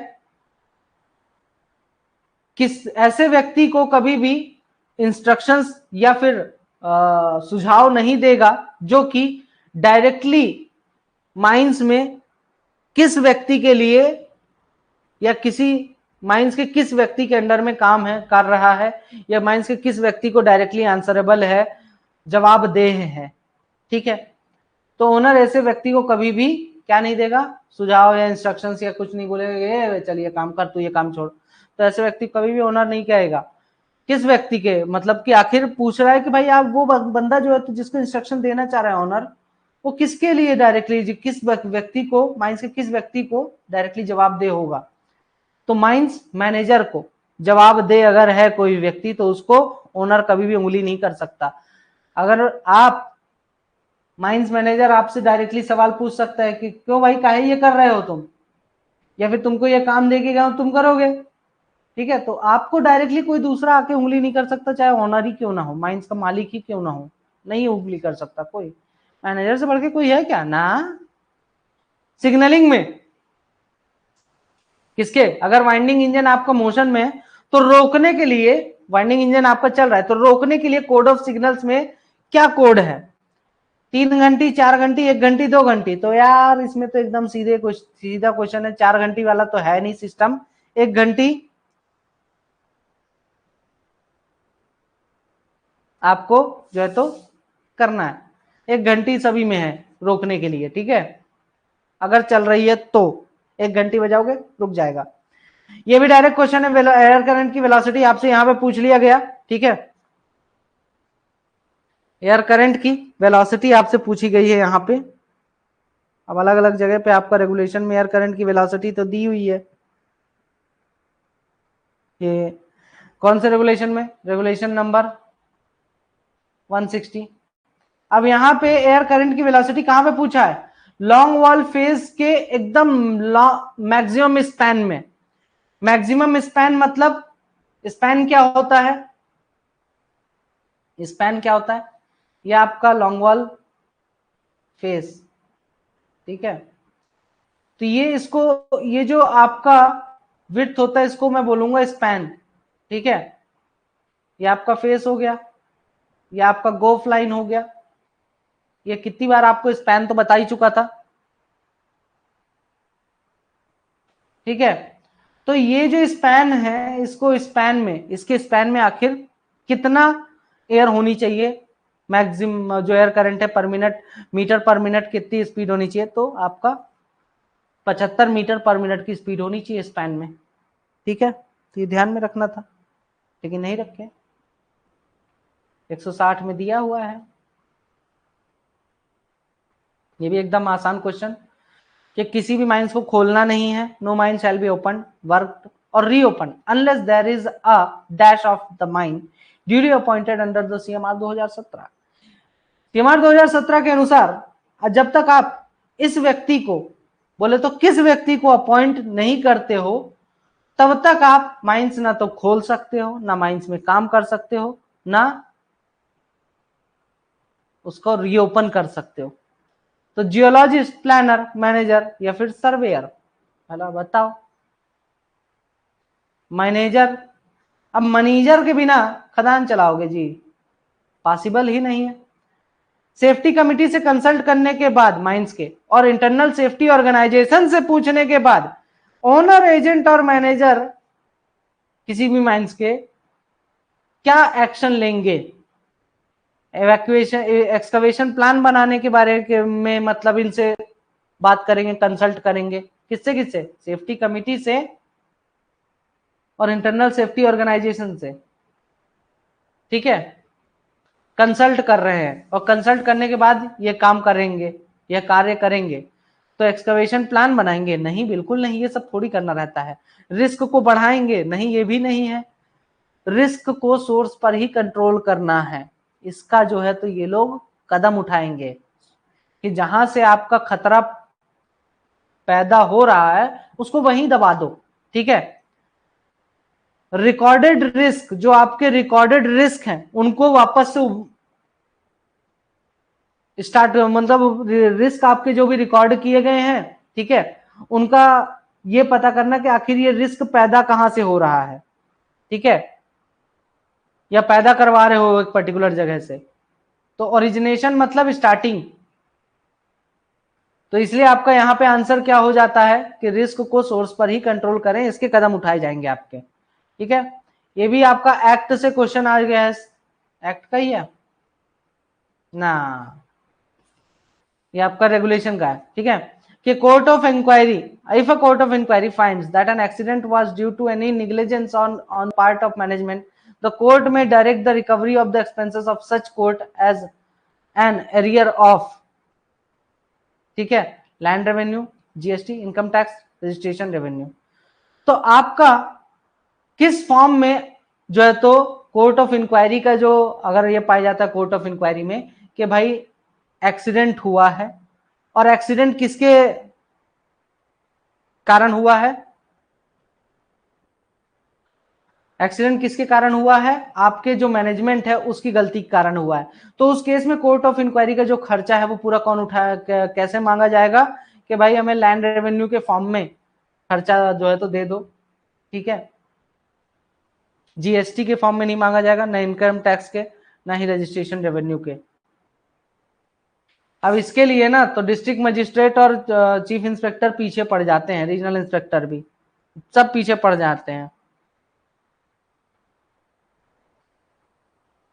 किस ऐसे व्यक्ति को कभी भी इंस्ट्रक्शंस या फिर सुझाव नहीं देगा जो कि डायरेक्टली माइंस में किस व्यक्ति के लिए या किसी माइंस के किस व्यक्ति के अंडर में काम है कर रहा है, या माइंस के किस व्यक्ति को डायरेक्टली आंसरेबल है, जवाबदेह है। ठीक है, तो ओनर ऐसे व्यक्ति को कभी भी क्या नहीं देगा, सुझाव या इंस्ट्रक्शंस या कुछ नहीं बोलेगा, ये चलिए काम कर, तू ये काम छोड़। तो ऐसे व्यक्ति कभी भी ओनर नहीं कहेगा। किस व्यक्ति के, मतलब कि आखिर पूछ रहा है कि भाई आप वो बंदा जो है तो जिसको इंस्ट्रक्शन देना चाह रहा है ओनर, वो किसके लिए डायरेक्टली, किस व्यक्ति को, माइंस के किस व्यक्ति को डायरेक्टली जवाबदेह होगा। तो माइंस मैनेजर को जवाब दे अगर है कोई व्यक्ति, तो उसको ओनर कभी भी उंगली नहीं कर सकता। अगर आप माइंस मैनेजर आपसे डायरेक्टली सवाल पूछ सकता है कि क्यों भाई काहे ये कर रहे हो तुम, या फिर तुमको ये काम दे के गया तुम करोगे, ठीक है, तो आपको डायरेक्टली कोई दूसरा आके उंगली नहीं कर सकता, चाहे ओनर ही क्यों ना हो, माइंस का मालिक ही क्यों ना हो, नहीं उंगली कर सकता कोई। मैनेजर से बढ़ के कोई है क्या ना। सिग्नलिंग में किसके, अगर वाइंडिंग इंजन आपका मोशन में है तो रोकने के लिए, वाइंडिंग इंजन आपका चल रहा है तो रोकने के लिए कोड ऑफ सिग्नल्स में क्या कोड है, 3 घंटी, 4 घंटी, 1 घंटी, 2 घंटी। तो यार इसमें तो एकदम सीधा क्वेश्चन है, 4 घंटी वाला तो है नहीं सिस्टम, 1 घंटी आपको जो है तो करना है, 1 घंटी सभी में है रोकने के लिए। ठीक है, अगर चल रही है तो 1 घंटी बजाओगे रुक जाएगा। ये भी डायरेक्ट क्वेश्चन है, एयर करंट की वेलोसिटी आपसे यहां पे पूछ लिया गया। ठीक है, एयर करंट की वेलोसिटी आपसे पूछी गई है यहां पे। अब अलग अलग जगह पे आपका रेगुलेशन में एयर करंट की वेलोसिटी तो दी हुई है। ये कौन से रेगुलेशन में, रेगुलेशन नंबर 160। अब यहां पे एयर करंट की वेलोसिटी कहां पे पूछा है, लॉन्ग वॉल फेज के एकदम मैक्सिमम स्पैन में। मैक्सिमम स्पैन मतलब, स्पैन क्या होता है, स्पैन क्या होता है, ये आपका लॉन्ग वॉल फेज। ठीक है, तो ये इसको, ये जो आपका विड्थ होता है इसको मैं बोलूंगा स्पैन। ठीक है, ये आपका फेस हो गया, ये आपका गोफ लाइन हो गया। ये कितनी बार आपको स्पैन तो बता ही चुका था। ठीक है, तो ये जो स्पैन है, इसको स्पैन में, इसके स्पैन में आखिर कितना एयर होनी चाहिए, मैक्सिमम जो एयर करंट है per minute, metre per minute कितनी स्पीड होनी चाहिए, तो आपका 75 मीटर पर मिनट की स्पीड होनी चाहिए स्पैन में। ठीक है, तो ये ध्यान में रखना था, लेकिन नहीं रखे, 160 में दिया हुआ है। ये भी एकदम आसान क्वेश्चन, कि किसी भी माइंस को खोलना नहीं है, no mine shall be open, work और reopen unless there is a dash of the mine duly appointed under the CMR 2017। CMR 2017 के अनुसार जब तक आप इस व्यक्ति को, बोले तो किस व्यक्ति को अपॉइंट नहीं करते हो, तब तक आप माइंस ना तो खोल सकते हो, ना माइंस में काम कर सकते हो, ना उसको रीओपन कर सकते हो। तो जियोलॉजिस्ट, प्लानर, मैनेजर या फिर सर्वेयर, हेलो बताओ। मैनेजर, अब मैनेजर के बिना खदान चलाओगे जी, पॉसिबल ही नहीं है। सेफ्टी कमिटी से कंसल्ट करने के बाद माइंस के, और इंटरनल सेफ्टी ऑर्गेनाइजेशन से पूछने के बाद ओनर, एजेंट और मैनेजर किसी भी माइंस के क्या एक्शन लेंगे, एवैक्यूएशन, एक्सकवेशन प्लान बनाने के बारे में, मतलब इनसे बात करेंगे, कंसल्ट करेंगे, किससे किससे, सेफ्टी कमिटी से और इंटरनल सेफ्टी ऑर्गेनाइजेशन से। ठीक है, कंसल्ट कर रहे हैं और कंसल्ट करने के बाद ये काम करेंगे, ये कार्य करेंगे, तो एक्सकवेशन प्लान बनाएंगे, नहीं बिल्कुल नहीं, ये सब थोड़ी करना रहता है। रिस्क को बढ़ाएंगे, नहीं ये भी नहीं है। रिस्क को सोर्स पर ही कंट्रोल करना है, इसका जो है तो ये लोग कदम उठाएंगे। कि जहां से आपका खतरा पैदा हो रहा है उसको वहीं दबा दो, ठीक है। रिकॉर्डेड रिस्क, जो आपके रिकॉर्डेड रिस्क हैं उनको वापस से स्टार्ट, मतलब रिस्क आपके जो भी रिकॉर्ड किए गए हैं, ठीक है, उनका ये पता करना कि आखिर ये रिस्क पैदा कहां से हो रहा है, ठीक है, या पैदा करवा रहे हो एक पर्टिकुलर जगह से। तो ओरिजिनेशन मतलब स्टार्टिंग। तो इसलिए आपका यहां पे आंसर क्या हो जाता है कि रिस्क को सोर्स पर ही कंट्रोल करें, इसके कदम उठाए जाएंगे आपके, ठीक है। ये भी आपका एक्ट से क्वेश्चन आ गया है, एक्ट का ही है ना, ये आपका रेगुलेशन का है, ठीक है। कि court of inquiry, if a court of inquiry finds that an accident was due to any negligence on part of management, the court में direct the recovery of the expenses of such court as an arrear of, ठीक है, land revenue, GST, income tax, registration revenue. तो आपका किस form में जो है, तो कोर्ट ऑफ इंक्वायरी का जो अगर ये पाया जाता है कोर्ट ऑफ इंक्वायरी में कि भाई एक्सीडेंट हुआ है, और एक्सीडेंट किसके कारण हुआ है, एक्सीडेंट किसके कारण हुआ है, आपके जो मैनेजमेंट है उसकी गलती के कारण हुआ है। तो उस केस में कोर्ट ऑफ इंक्वायरी का जो खर्चा है वो पूरा कौन उठाया, कैसे मांगा जाएगा कि भाई हमें लैंड रेवेन्यू के फॉर्म में खर्चा जो है तो दे दो, ठीक है। जीएसटी के फॉर्म में नहीं मांगा जाएगा, ना इनकम टैक्स के, ना ही रजिस्ट्रेशन रेवेन्यू के। अब इसके लिए ना तो डिस्ट्रिक्ट मजिस्ट्रेट और चीफ इंस्पेक्टर पीछे पड़ जाते हैं, रीजनल इंस्पेक्टर भी सब पीछे पड़ जाते हैं।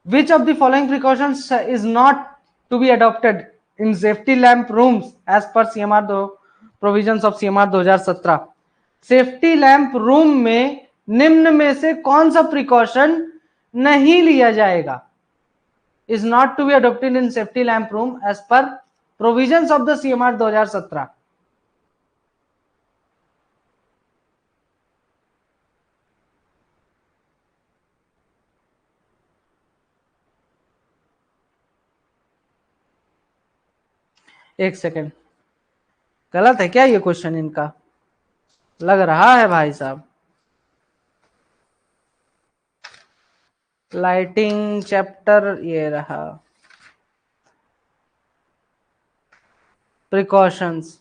Which of the following precautions is not to be adopted in safety lamp rooms as per CMR provisions of CMR 2017? Safety lamp room में निम्न में से कौन सा प्रिकॉशन नहीं लिया जाएगा, is not to be adopted in safety lamp room as per provisions of the CMR 2017? एक सेकेंड, गलत है क्या ये क्वेश्चन इनका, लग रहा है भाई साहब। लाइटिंग चैप्टर ये रहा, precautions.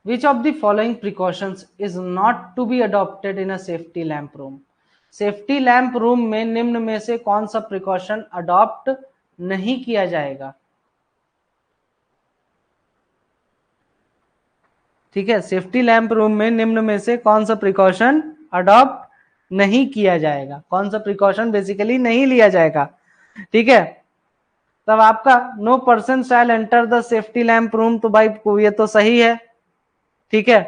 Which of the following precautions is not to be adopted in a safety lamp room? Safety lamp room में निम्न में से कौन सा प्रिकॉशन अडॉप्ट नहीं किया जाएगा, ठीक है। सेफ्टी लैंप रूम में निम्न में से कौन सा प्रिकॉशन अडॉप्ट नहीं किया जाएगा, कौन सा प्रिकॉशन बेसिकली नहीं लिया जाएगा, ठीक है। तब आपका no person shall enter the safety lamp room, तो भाई ये तो सही है, ठीक है,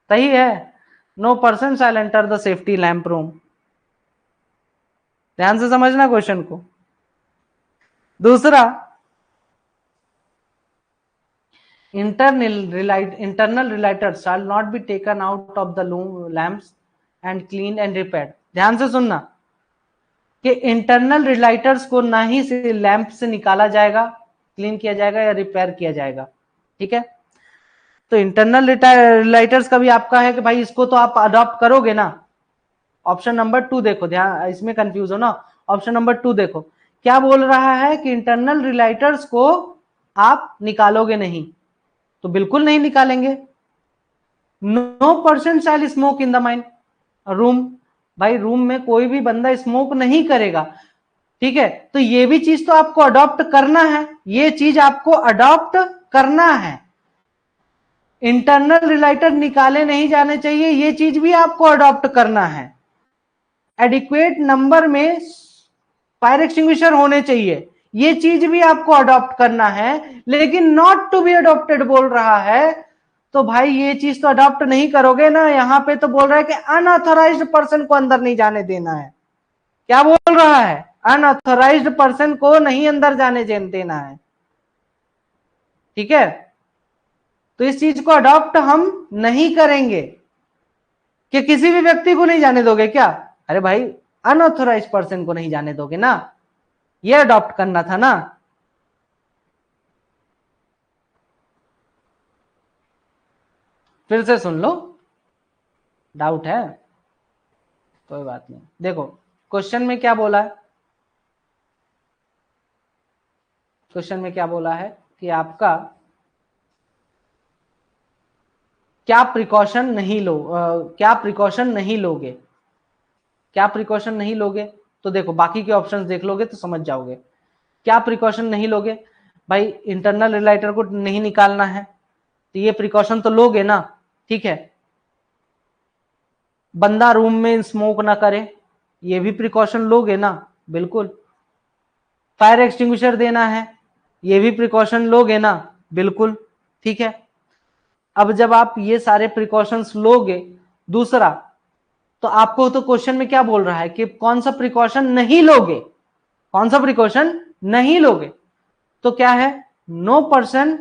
सही है, no person shall enter the safety lamp room. ध्यान से समझना क्वेश्चन को। दूसरा, internal relighters shall not be taken out of the lamps and cleaned and repaired। ध्यान से सुनना कि इंटरनल रिलाइटर्स को ना ही से लैंप से निकाला जाएगा, क्लीन किया जाएगा या रिपेयर किया जाएगा, ठीक है। तो इंटरनल रिलाइटर्स का भी आपका है कि भाई इसको तो आप अडॉप्ट करोगे ना। ऑप्शन नंबर 2 देखो, ध्यान इसमें कंफ्यूज हो ना, ऑप्शन नंबर 2 देखो क्या बोल रहा है कि इंटरनल रिलाइटर्स को आप निकालोगे नहीं, तो बिल्कुल नहीं निकालेंगे। No person shall smoke in the mine room, भाई रूम में कोई भी बंदा स्मोक नहीं करेगा, ठीक है। तो ये भी चीज तो आपको अडॉप्ट करना है, ये चीज आपको अडॉप्ट करना है। इंटरनल रिलाइटर निकाले नहीं जाने चाहिए, ये चीज भी आपको अडॉप्ट करना है। एडिक्वेट नंबर में फायर एक्सटिंग्विशर होने चाहिए, ये चीज भी आपको अडॉप्ट करना है। लेकिन नॉट टू बी अडॉप्टेड बोल रहा है, तो भाई ये चीज तो अडॉप्ट नहीं करोगे ना। यहां पे तो बोल रहा है कि अनऑथोराइज्ड पर्सन को अंदर नहीं जाने देना है। क्या बोल रहा है, अनऑथोराइज्ड पर्सन को नहीं अंदर जाने देना है, ठीक है। तो इस चीज को अडॉप्ट हम नहीं करेंगे कि किसी भी व्यक्ति को नहीं जाने दोगे क्या, अरे भाई अनऑथोराइज्ड पर्सन को नहीं जाने दोगे ना, ये अडॉप्ट करना था ना, फिर से सुन लो, डाउट है कोई बात नहीं। देखो क्वेश्चन में क्या बोला है, क्वेश्चन में क्या बोला है कि आपका क्या प्रिकॉशन नहीं लो क्या प्रिकॉशन नहीं लोगे, क्या प्रिकॉशन नहीं लोगे। तो देखो बाकी के ऑप्शंस देख लोगे तो समझ जाओगे। क्या प्रिकॉशन नहीं लोगे भाई, इंटरनल रिलाइटर को नहीं निकालना है तो ये प्रिकॉशन तो लोगे ना, ठीक है। बंदा रूम में स्मोक ना करे, ये भी प्रिकॉशन लोगे ना, बिल्कुल। फायर एक्सटिंग्विशर देना है, ये भी प्रिकॉशन लोगे ना, बिल्कुल, ठीक है। अब जब आप ये सारे प्रिकॉशंस लोगे, दूसरा तो आपको तो क्वेश्चन में क्या बोल रहा है कि कौन सा प्रिकॉशन नहीं लोगे, कौन सा प्रिकॉशन नहीं लोगे। तो क्या है, no person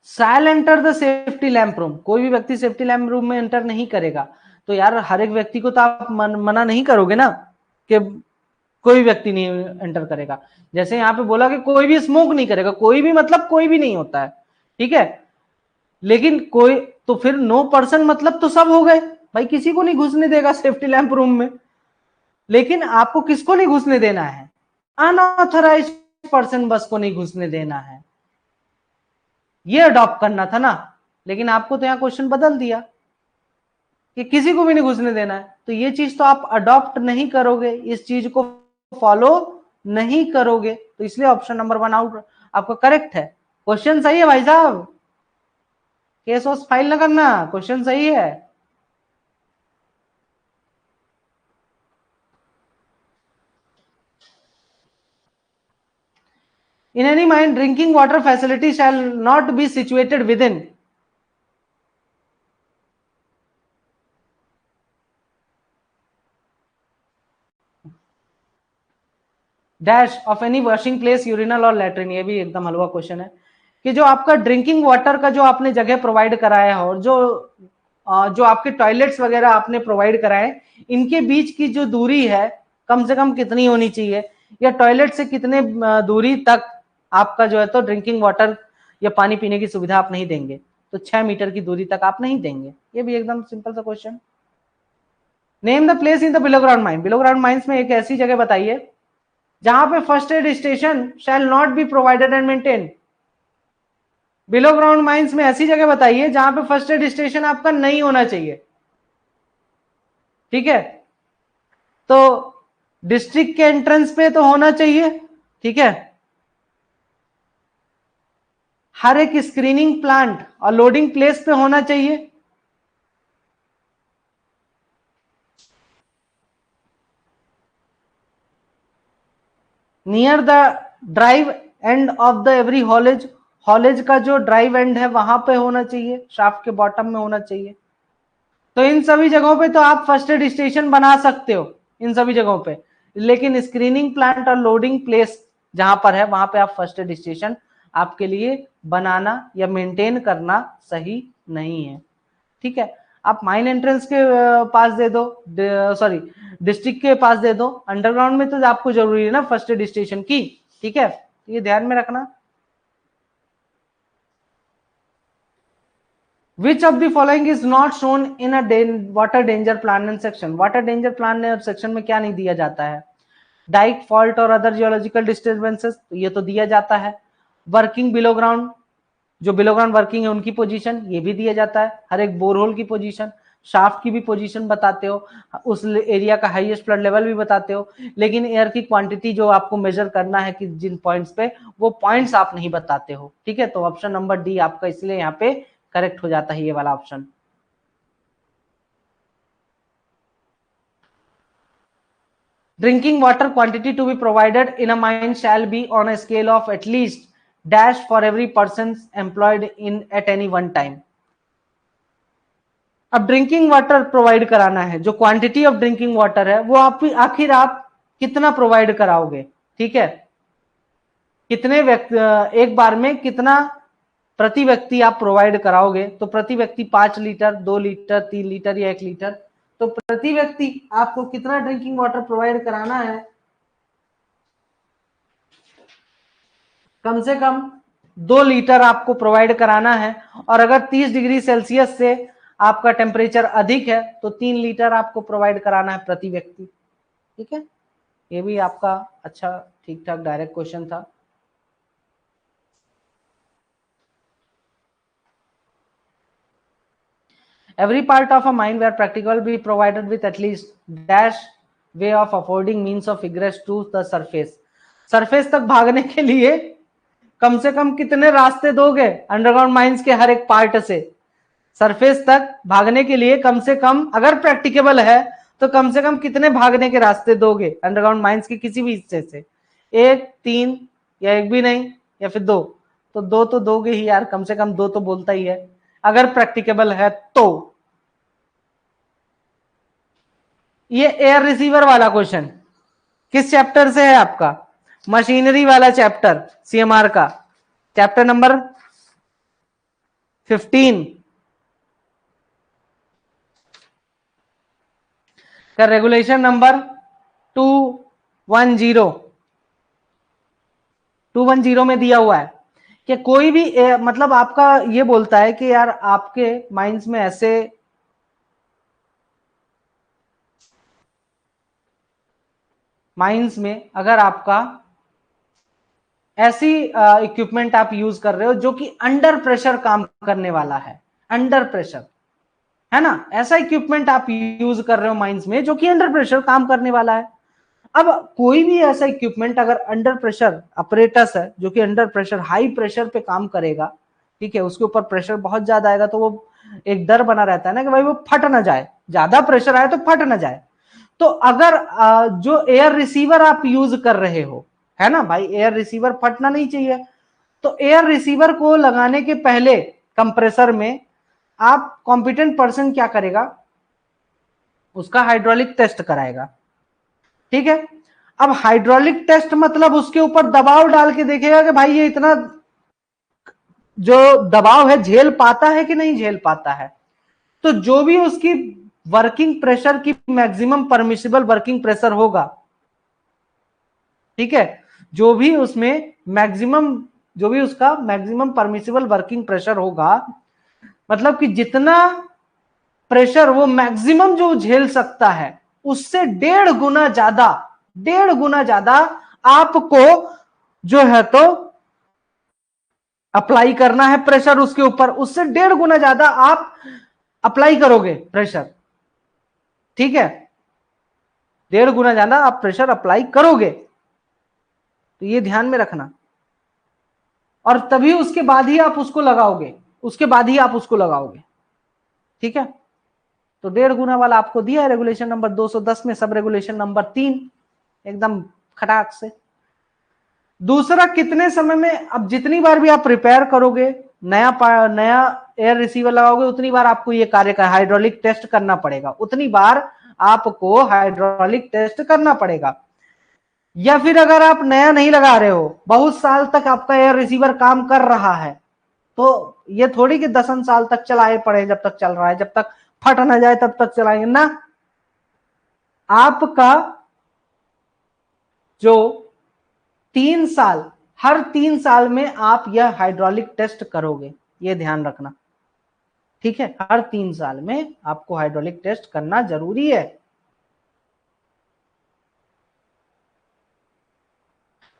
shall enter the safety lamp room, कोई भी व्यक्ति सेफ्टी लैंप रूम में एंटर नहीं करेगा। तो यार हर एक व्यक्ति को तो आप मना नहीं करोगे ना कि कोई व्यक्ति नहीं एंटर करेगा। जैसे यहाँ पे बोला कि कोई भी स्मोक नहीं करेगा, कोई भी मतलब कोई भी नहीं होता है, ठीक है। लेकिन कोई तो फिर नो पर्सन मतलब तो सब हो गए भाई, किसी को नहीं घुसने देगा सेफ्टी लैंप रूम में। लेकिन आपको किसको नहीं घुसने देना है, अनऑथराइज पर्सन बस को नहीं घुसने देना है, ये अडॉप्ट करना था ना। लेकिन आपको तो यहाँ क्वेश्चन बदल दिया कि किसी को भी नहीं घुसने देना है, तो ये चीज तो आप अडॉप्ट नहीं करोगे, इस चीज को फॉलो नहीं करोगे, तो इसलिए ऑप्शन नंबर 1 आउट आपका करेक्ट है। क्वेश्चन सही है भाई साहब, केस वॉस फाइल ना करना, क्वेश्चन सही है। In any mine, drinking water facility shall not be situated within dash of any washing place, urinal और लैट्रिन। ये भी एकदम हलवा क्वेश्चन है कि जो आपका ड्रिंकिंग वाटर का जो आपने जगह प्रोवाइड कराया है और जो आपके टॉयलेट्स वगैरह आपने प्रोवाइड कराए, इनके बीच की जो दूरी है कम से कम कितनी होनी चाहिए, या टॉयलेट से कितने दूरी तक आपका जो है तो ड्रिंकिंग वाटर या पानी पीने की सुविधा आप नहीं देंगे। तो 6 मीटर की दूरी तक आप नहीं देंगे। ये भी एकदम सिंपल सा question. Name the place in the below ground mine, below ground mines में एक ऐसी जगह बताइए जहां पे first aid station shall not be provided and maintain. Below ground mines में ऐसी जगह बताइए जहां पे फर्स्ट एड स्टेशन आपका नहीं होना चाहिए, ठीक है। तो डिस्ट्रिक्ट के एंट्रेंस पे तो होना चाहिए, ठीक है। हर एक स्क्रीनिंग प्लांट और लोडिंग प्लेस पे होना चाहिए, near the drive end of the every haulage, haulage का जो ड्राइव एंड है वहां पे होना चाहिए, शाफ्ट के बॉटम में होना चाहिए। तो इन सभी जगहों पे तो आप फर्स्ट एड स्टेशन बना सकते हो, इन सभी जगहों पे। लेकिन स्क्रीनिंग प्लांट और लोडिंग प्लेस जहां पर है वहां पे आप फर्स्ट एड स्टेशन आपके लिए बनाना या मेंटेन करना सही नहीं है, ठीक है। आप माइन एंट्रेंस के पास दे दो, सॉरी डिस्ट्रिक्ट के पास दे दो, अंडरग्राउंड में तो आपको जरूरी है ना फर्स्ट एड स्टेशन की, ठीक है। ये ध्यान में रखना। Which of the following is not shown in a water danger plan and section? Water danger plan और सेक्शन में क्या नहीं दिया जाता है, डाइक फॉल्ट और अदर जियोलॉजिकल डिस्टर्बेंसेस, ये तो दिया जाता है। वर्किंग बिलो ग्राउंड, जो बिलो ग्राउंड वर्किंग है उनकी पोजीशन, ये भी दिया जाता है। हर एक बोरहोल की पोजीशन, शाफ्ट की भी पोजीशन बताते हो, उस एरिया का हाईएस्ट फ्लड लेवल भी बताते हो। लेकिन एयर की क्वांटिटी जो आपको मेजर करना है कि जिन पॉइंट्स पे, वो पॉइंट्स आप नहीं बताते हो, ठीक है। तो ऑप्शन नंबर डी आपका इसलिए यहाँ पे करेक्ट हो जाता है, ये वाला option. Drinking water quantity to be provided in a mine shall be on a scale of at least dash for every person employed in at any one time. अब ड्रिंकिंग वाटर प्रोवाइड कराना है, जो quantity of drinking water है वो आप आखिर आप कितना प्रोवाइड कराओगे, ठीक है। कितने व्यक्ति एक बार में कितना प्रति व्यक्ति आप प्रोवाइड कराओगे, तो प्रति व्यक्ति 5 लीटर, 2 लीटर, 3 लीटर या 1 लीटर। तो प्रति व्यक्ति आपको कितना ड्रिंकिंग वाटर प्रोवाइड कराना है, कम से कम 2 लीटर आपको प्रोवाइड कराना है, और अगर 30 डिग्री सेल्सियस से आपका टेम्परेचर अधिक है तो 3 लीटर आपको प्रोवाइड कराना है प्रति व्यक्ति। ठीक है, ये भी आपका अच्छा ठीक ठाक डायरेक्ट क्वेश्चन था। Every part of a mine where practical be provided with at least dash way of affording means of egress to the surface. Surface तक भागने के लिए कम से कम कितने रास्ते दोगे अंडरग्राउंड माइंस के हर एक पार्ट से? सरफेस तक भागने के लिए कम से कम, अगर प्रैक्टिकेबल है तो कम से कम कितने भागने के रास्ते दोगे अंडरग्राउंड माइंस के किसी भी हिस्से से? 1, 3 या एक भी नहीं, या फिर 2? तो 2 तो दोगे ही यार, कम से कम 2 तो बोलता ही है अगर प्रैक्टिकेबल है तो। ये एयर रिसीवर वाला क्वेश्चन किस चैप्टर से है आपका? मशीनरी वाला चैप्टर, सीएमआर का चैप्टर नंबर 15 का रेगुलेशन नंबर 210 में दिया हुआ है कि कोई भी मतलब आपका ये बोलता है कि यार आपके माइंड्स में ऐसे माइंस में अगर आपका ऐसी इक्विपमेंट आप यूज कर रहे हो जो कि अंडर प्रेशर काम करने वाला है, अंडर प्रेशर है ना, ऐसा इक्विपमेंट आप यूज कर रहे हो माइंस में जो कि अंडर प्रेशर काम करने वाला है। अब कोई भी ऐसा इक्विपमेंट अगर अंडर प्रेशर अपरेटस है जो कि अंडर प्रेशर हाई प्रेशर पे काम करेगा, ठीक है, उसके ऊपर प्रेशर बहुत ज्यादा आएगा तो वो एक डर बना रहता है ना कि भाई वो फट ना जाए, ज्यादा प्रेशर आए तो फट ना जाए। तो अगर जो एयर रिसीवर आप यूज कर रहे हो, है ना भाई, एयर रिसीवर फटना नहीं चाहिए, तो एयर रिसीवर को लगाने के पहले कंप्रेसर में आप कॉम्पिटेंट पर्सन क्या करेगा, उसका हाइड्रोलिक टेस्ट कराएगा। ठीक है, अब हाइड्रोलिक टेस्ट मतलब उसके ऊपर दबाव डाल के देखेगा कि भाई ये इतना जो दबाव है झेल पाता है कि नहीं झेल पाता है। तो जो भी उसकी वर्किंग प्रेशर की मैक्सिमम परमिसिबल वर्किंग प्रेशर होगा, ठीक है, जो भी उसमें मैक्सिमम, जो भी उसका मैक्सिमम परमिसिबल वर्किंग प्रेशर होगा, मतलब कि जितना प्रेशर वो मैक्सिमम जो झेल सकता है उससे 1.5 गुना ज्यादा, 1.5 गुना ज्यादा आपको जो है तो अप्लाई करना है प्रेशर उसके ऊपर, उससे 1.5 गुना ज्यादा आप अप्लाई करोगे प्रेशर। ठीक है, 1.5 गुना ज्यादा आप प्रेशर अप्लाई करोगे, तो ये ध्यान में रखना, और तभी उसके बाद ही आप उसको लगाओगे, उसके बाद ही आप उसको लगाओगे। ठीक है, तो 1.5 गुना वाला आपको दिया है रेगुलेशन नंबर 210 में, सब रेगुलेशन नंबर 3 एकदम खटाक से। दूसरा, कितने समय में, अब जितनी बार भी आप रिपेयर करोगे, नया एयर रिसीवर लगाओगे, उतनी बार आपको ये कार्य का हाइड्रोलिक टेस्ट करना पड़ेगा, उतनी बार आपको हाइड्रोलिक टेस्ट करना पड़ेगा। या फिर अगर आप नया नहीं लगा रहे हो, बहुत साल तक आपका एयर रिसीवर काम कर रहा है, तो ये थोड़ी कि 10 साल तक चलाए पड़े, जब तक चल रहा है, जब तक फट ना जाए तब तक चलाएंगे ना। आपका जो 3 साल, हर 3 साल में आप यह हाइड्रोलिक टेस्ट करोगे, ये ध्यान रखना। ठीक है, हर 3 साल में आपको हाइड्रोलिक टेस्ट करना जरूरी है।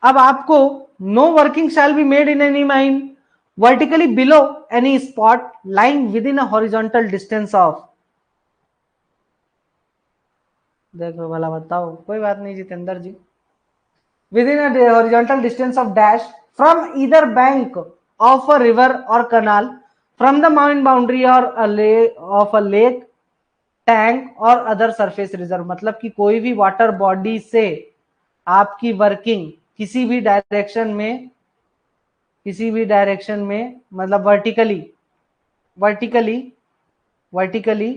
अब आपको no working shall be made in any mine vertically below any spot lying with in a horizontal distance of, देखो भला बताओ, कोई बात नहीं जितेंद्र जी, within a horizontal distance of dash from either bank of a river or canal, from the mountain boundary or a lake of a lake, tank और other surface reserve, मतलब कि कोई भी वाटर बॉडी से आपकी वर्किंग किसी भी direction में, किसी भी डायरेक्शन में, मतलब वर्टिकली, वर्टिकली वर्टिकली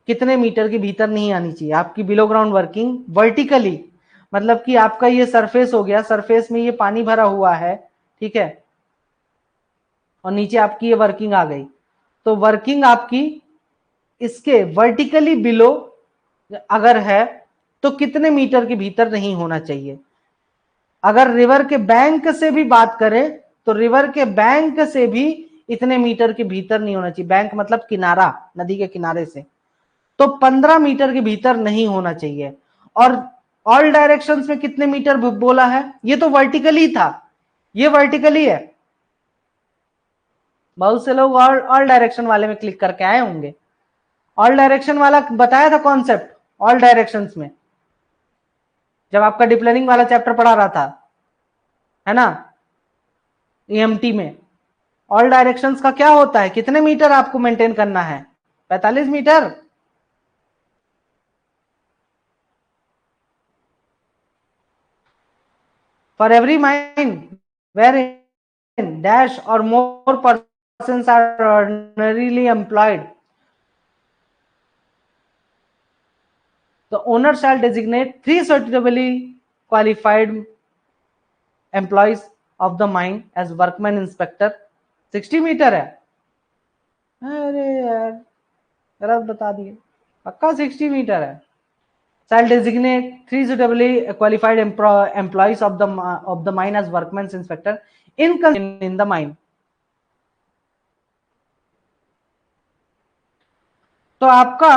कितने मीटर के भीतर नहीं आनी चाहिए आपकी बिलो ग्राउंड वर्किंग वर्टिकली, मतलब कि आपका ये सरफेस हो गया, सरफेस में ये पानी भरा हुआ है, ठीक है, और नीचे आपकी ये वर्किंग आ गई, तो वर्किंग आपकी इसके वर्टिकली बिलो अगर है तो कितने मीटर के भीतर नहीं होना चाहिए? अगर रिवर के बैंक से भी बात करें तो रिवर के बैंक से भी इतने मीटर के भीतर नहीं होना चाहिए, बैंक मतलब किनारा, नदी के किनारे से, तो 15 मीटर के भीतर नहीं होना चाहिए। और ऑल डायरेक्शंस में कितने मीटर बोला है, ये तो वर्टिकली था, ये वर्टिकली है, बहुत से लोग ऑल डायरेक्शन वाले में क्लिक करके आए होंगे। ऑल डायरेक्शन वाला बताया था कॉन्सेप्ट ऑल डायरेक्शंस में, जब आपका डिप्लेनिंग वाला चैप्टर पढ़ा रहा था, है ना, ईएमटी में। ऑल डायरेक्शंस का क्या होता है, कितने मीटर आपको मेंटेन करना है, 45 meter. For every mine where in dash और more persons are ordinarily employed, the owner shall designate 3 suitably qualified employees of the mine as workman inspector। 60 metre है, अरे यार गलत बता दिए, पक्का 60 मीटर है। shall designate 3 suitably qualified employees of the mine as workman inspector in the mine। तो आपका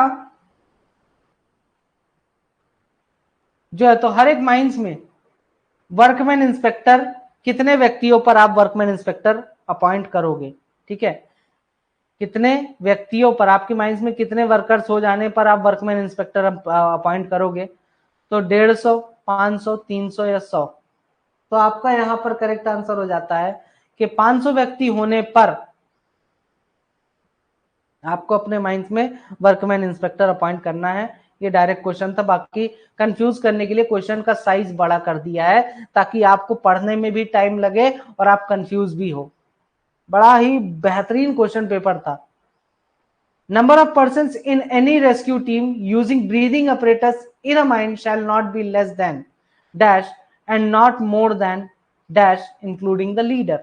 जो है, तो हर एक माइंस में वर्कमैन इंस्पेक्टर, कितने व्यक्तियों पर आप वर्कमैन इंस्पेक्टर अपॉइंट करोगे, ठीक है, कितने व्यक्तियों पर, आपकी माइंस में कितने वर्कर्स हो जाने पर आप वर्कमैन इंस्पेक्टर अपॉइंट करोगे, तो 150, 500, 300 या 100। तो आपका यहां पर करेक्ट आंसर हो जाता है कि 500 व्यक्ति होने पर आपको अपने माइंस में वर्कमैन इंस्पेक्टर अपॉइंट करना है। ये डायरेक्ट क्वेश्चन था, बाकी कंफ्यूज करने के लिए क्वेश्चन का साइज बड़ा कर दिया है ताकि आपको पढ़ने में भी टाइम लगे और आप कंफ्यूज भी हो। बड़ा ही बेहतरीन क्वेश्चन पेपर था। Number of persons in any rescue team using breathing apparatus in a mine shall not be less than dash and not more than dash including the leader।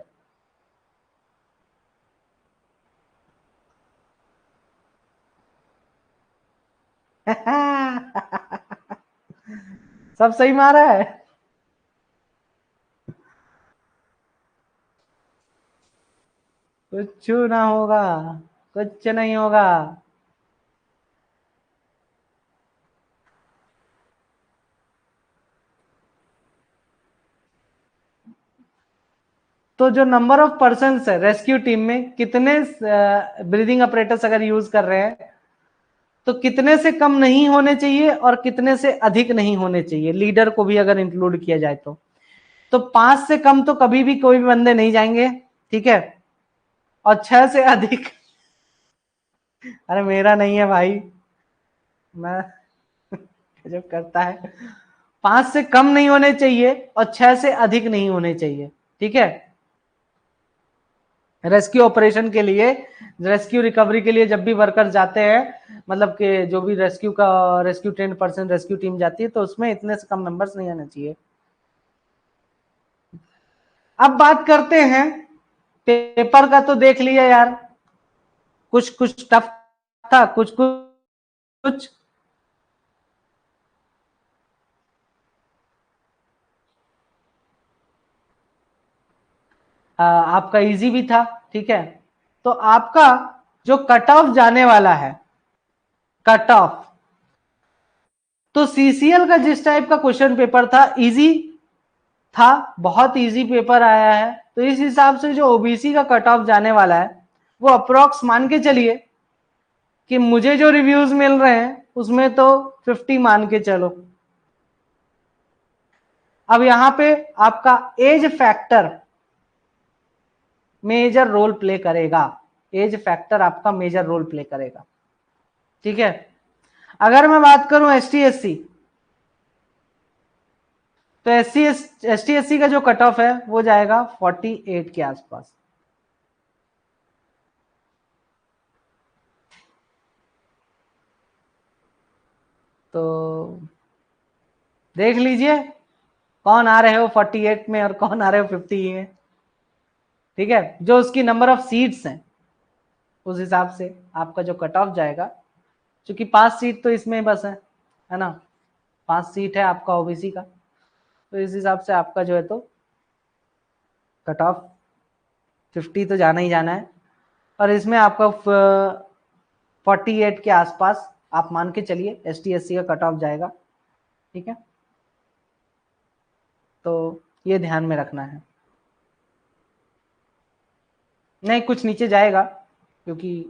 सब सही मारा है। कुछ ना होगा, कुछ नहीं होगा। तो जो नंबर ऑफ पर्सन है रेस्क्यू टीम में, कितने ब्रीदिंग अपरेटस अगर यूज कर रहे हैं, तो कितने से कम नहीं होने चाहिए और कितने से अधिक नहीं होने चाहिए, लीडर को भी अगर इंक्लूड किया जाए तो 5 से कम तो कभी भी कोई भी बंदे नहीं जाएंगे, ठीक है, और 6 से अधिक अरे मेरा नहीं है भाई, मैं जब करता है, 5 से कम नहीं होने चाहिए और 6 से अधिक नहीं होने चाहिए, ठीक है। रेस्क्यू ऑपरेशन के लिए, रेस्क्यू रिकवरी के लिए जब भी वर्कर जाते हैं, मतलब कि जो भी rescue train person rescue team जाती है, तो उसमें इतने से कम मेंबर्स नहीं आने चाहिए। अब बात करते हैं पेपर का, तो देख लिया यार, कुछ कुछ टफ था, कुछ कुछ आपका इजी भी था, ठीक है। तो आपका जो कट ऑफ जाने वाला है, कट ऑफ, तो सीसीएल का जिस टाइप का क्वेश्चन पेपर था, इजी था, बहुत इजी पेपर आया है, तो इस हिसाब से जो ओबीसी का कट ऑफ जाने वाला है वो अप्रोक्स मान के चलिए कि मुझे जो रिव्यूज मिल रहे हैं उसमें तो 50 मान के चलो। अब यहां पे आपका age factor major role play करेगा, एज फैक्टर आपका मेजर रोल प्ले करेगा, ठीक है। अगर मैं बात करूं एसटी एससी, तो एसटी एससी का जो कट ऑफ है वो जाएगा 48 के आसपास। तो देख लीजिए कौन आ रहे हो 48 में और कौन आ रहे हो 50 में, ठीक है। जो उसकी नंबर ऑफ सीट्स हैं उस हिसाब से आपका जो कट ऑफ जाएगा, क्योंकि 5 सीट तो इसमें बस है ना, 5 सीट है आपका ओबीसी का, तो इस हिसाब से आपका जो है तो कट ऑफ 50 तो जाना ही जाना है, और इसमें आपका 48 के आसपास आप मान के चलिए ST SC का कट ऑफ जाएगा। ठीक है, तो ये ध्यान में रखना है। नहीं, कुछ नीचे जाएगा, क्योंकि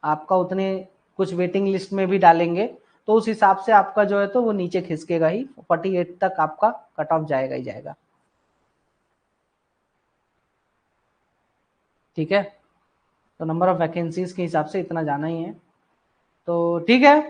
आपका उतने कुछ वेटिंग लिस्ट में भी डालेंगे, तो उस हिसाब से आपका जो है तो वो नीचे खिसकेगा ही, 48 तक आपका कट ऑफ जाएगा ही जाएगा। ठीक है, तो नंबर ऑफ वैकेंसीज के हिसाब से इतना जाना ही है। तो ठीक है,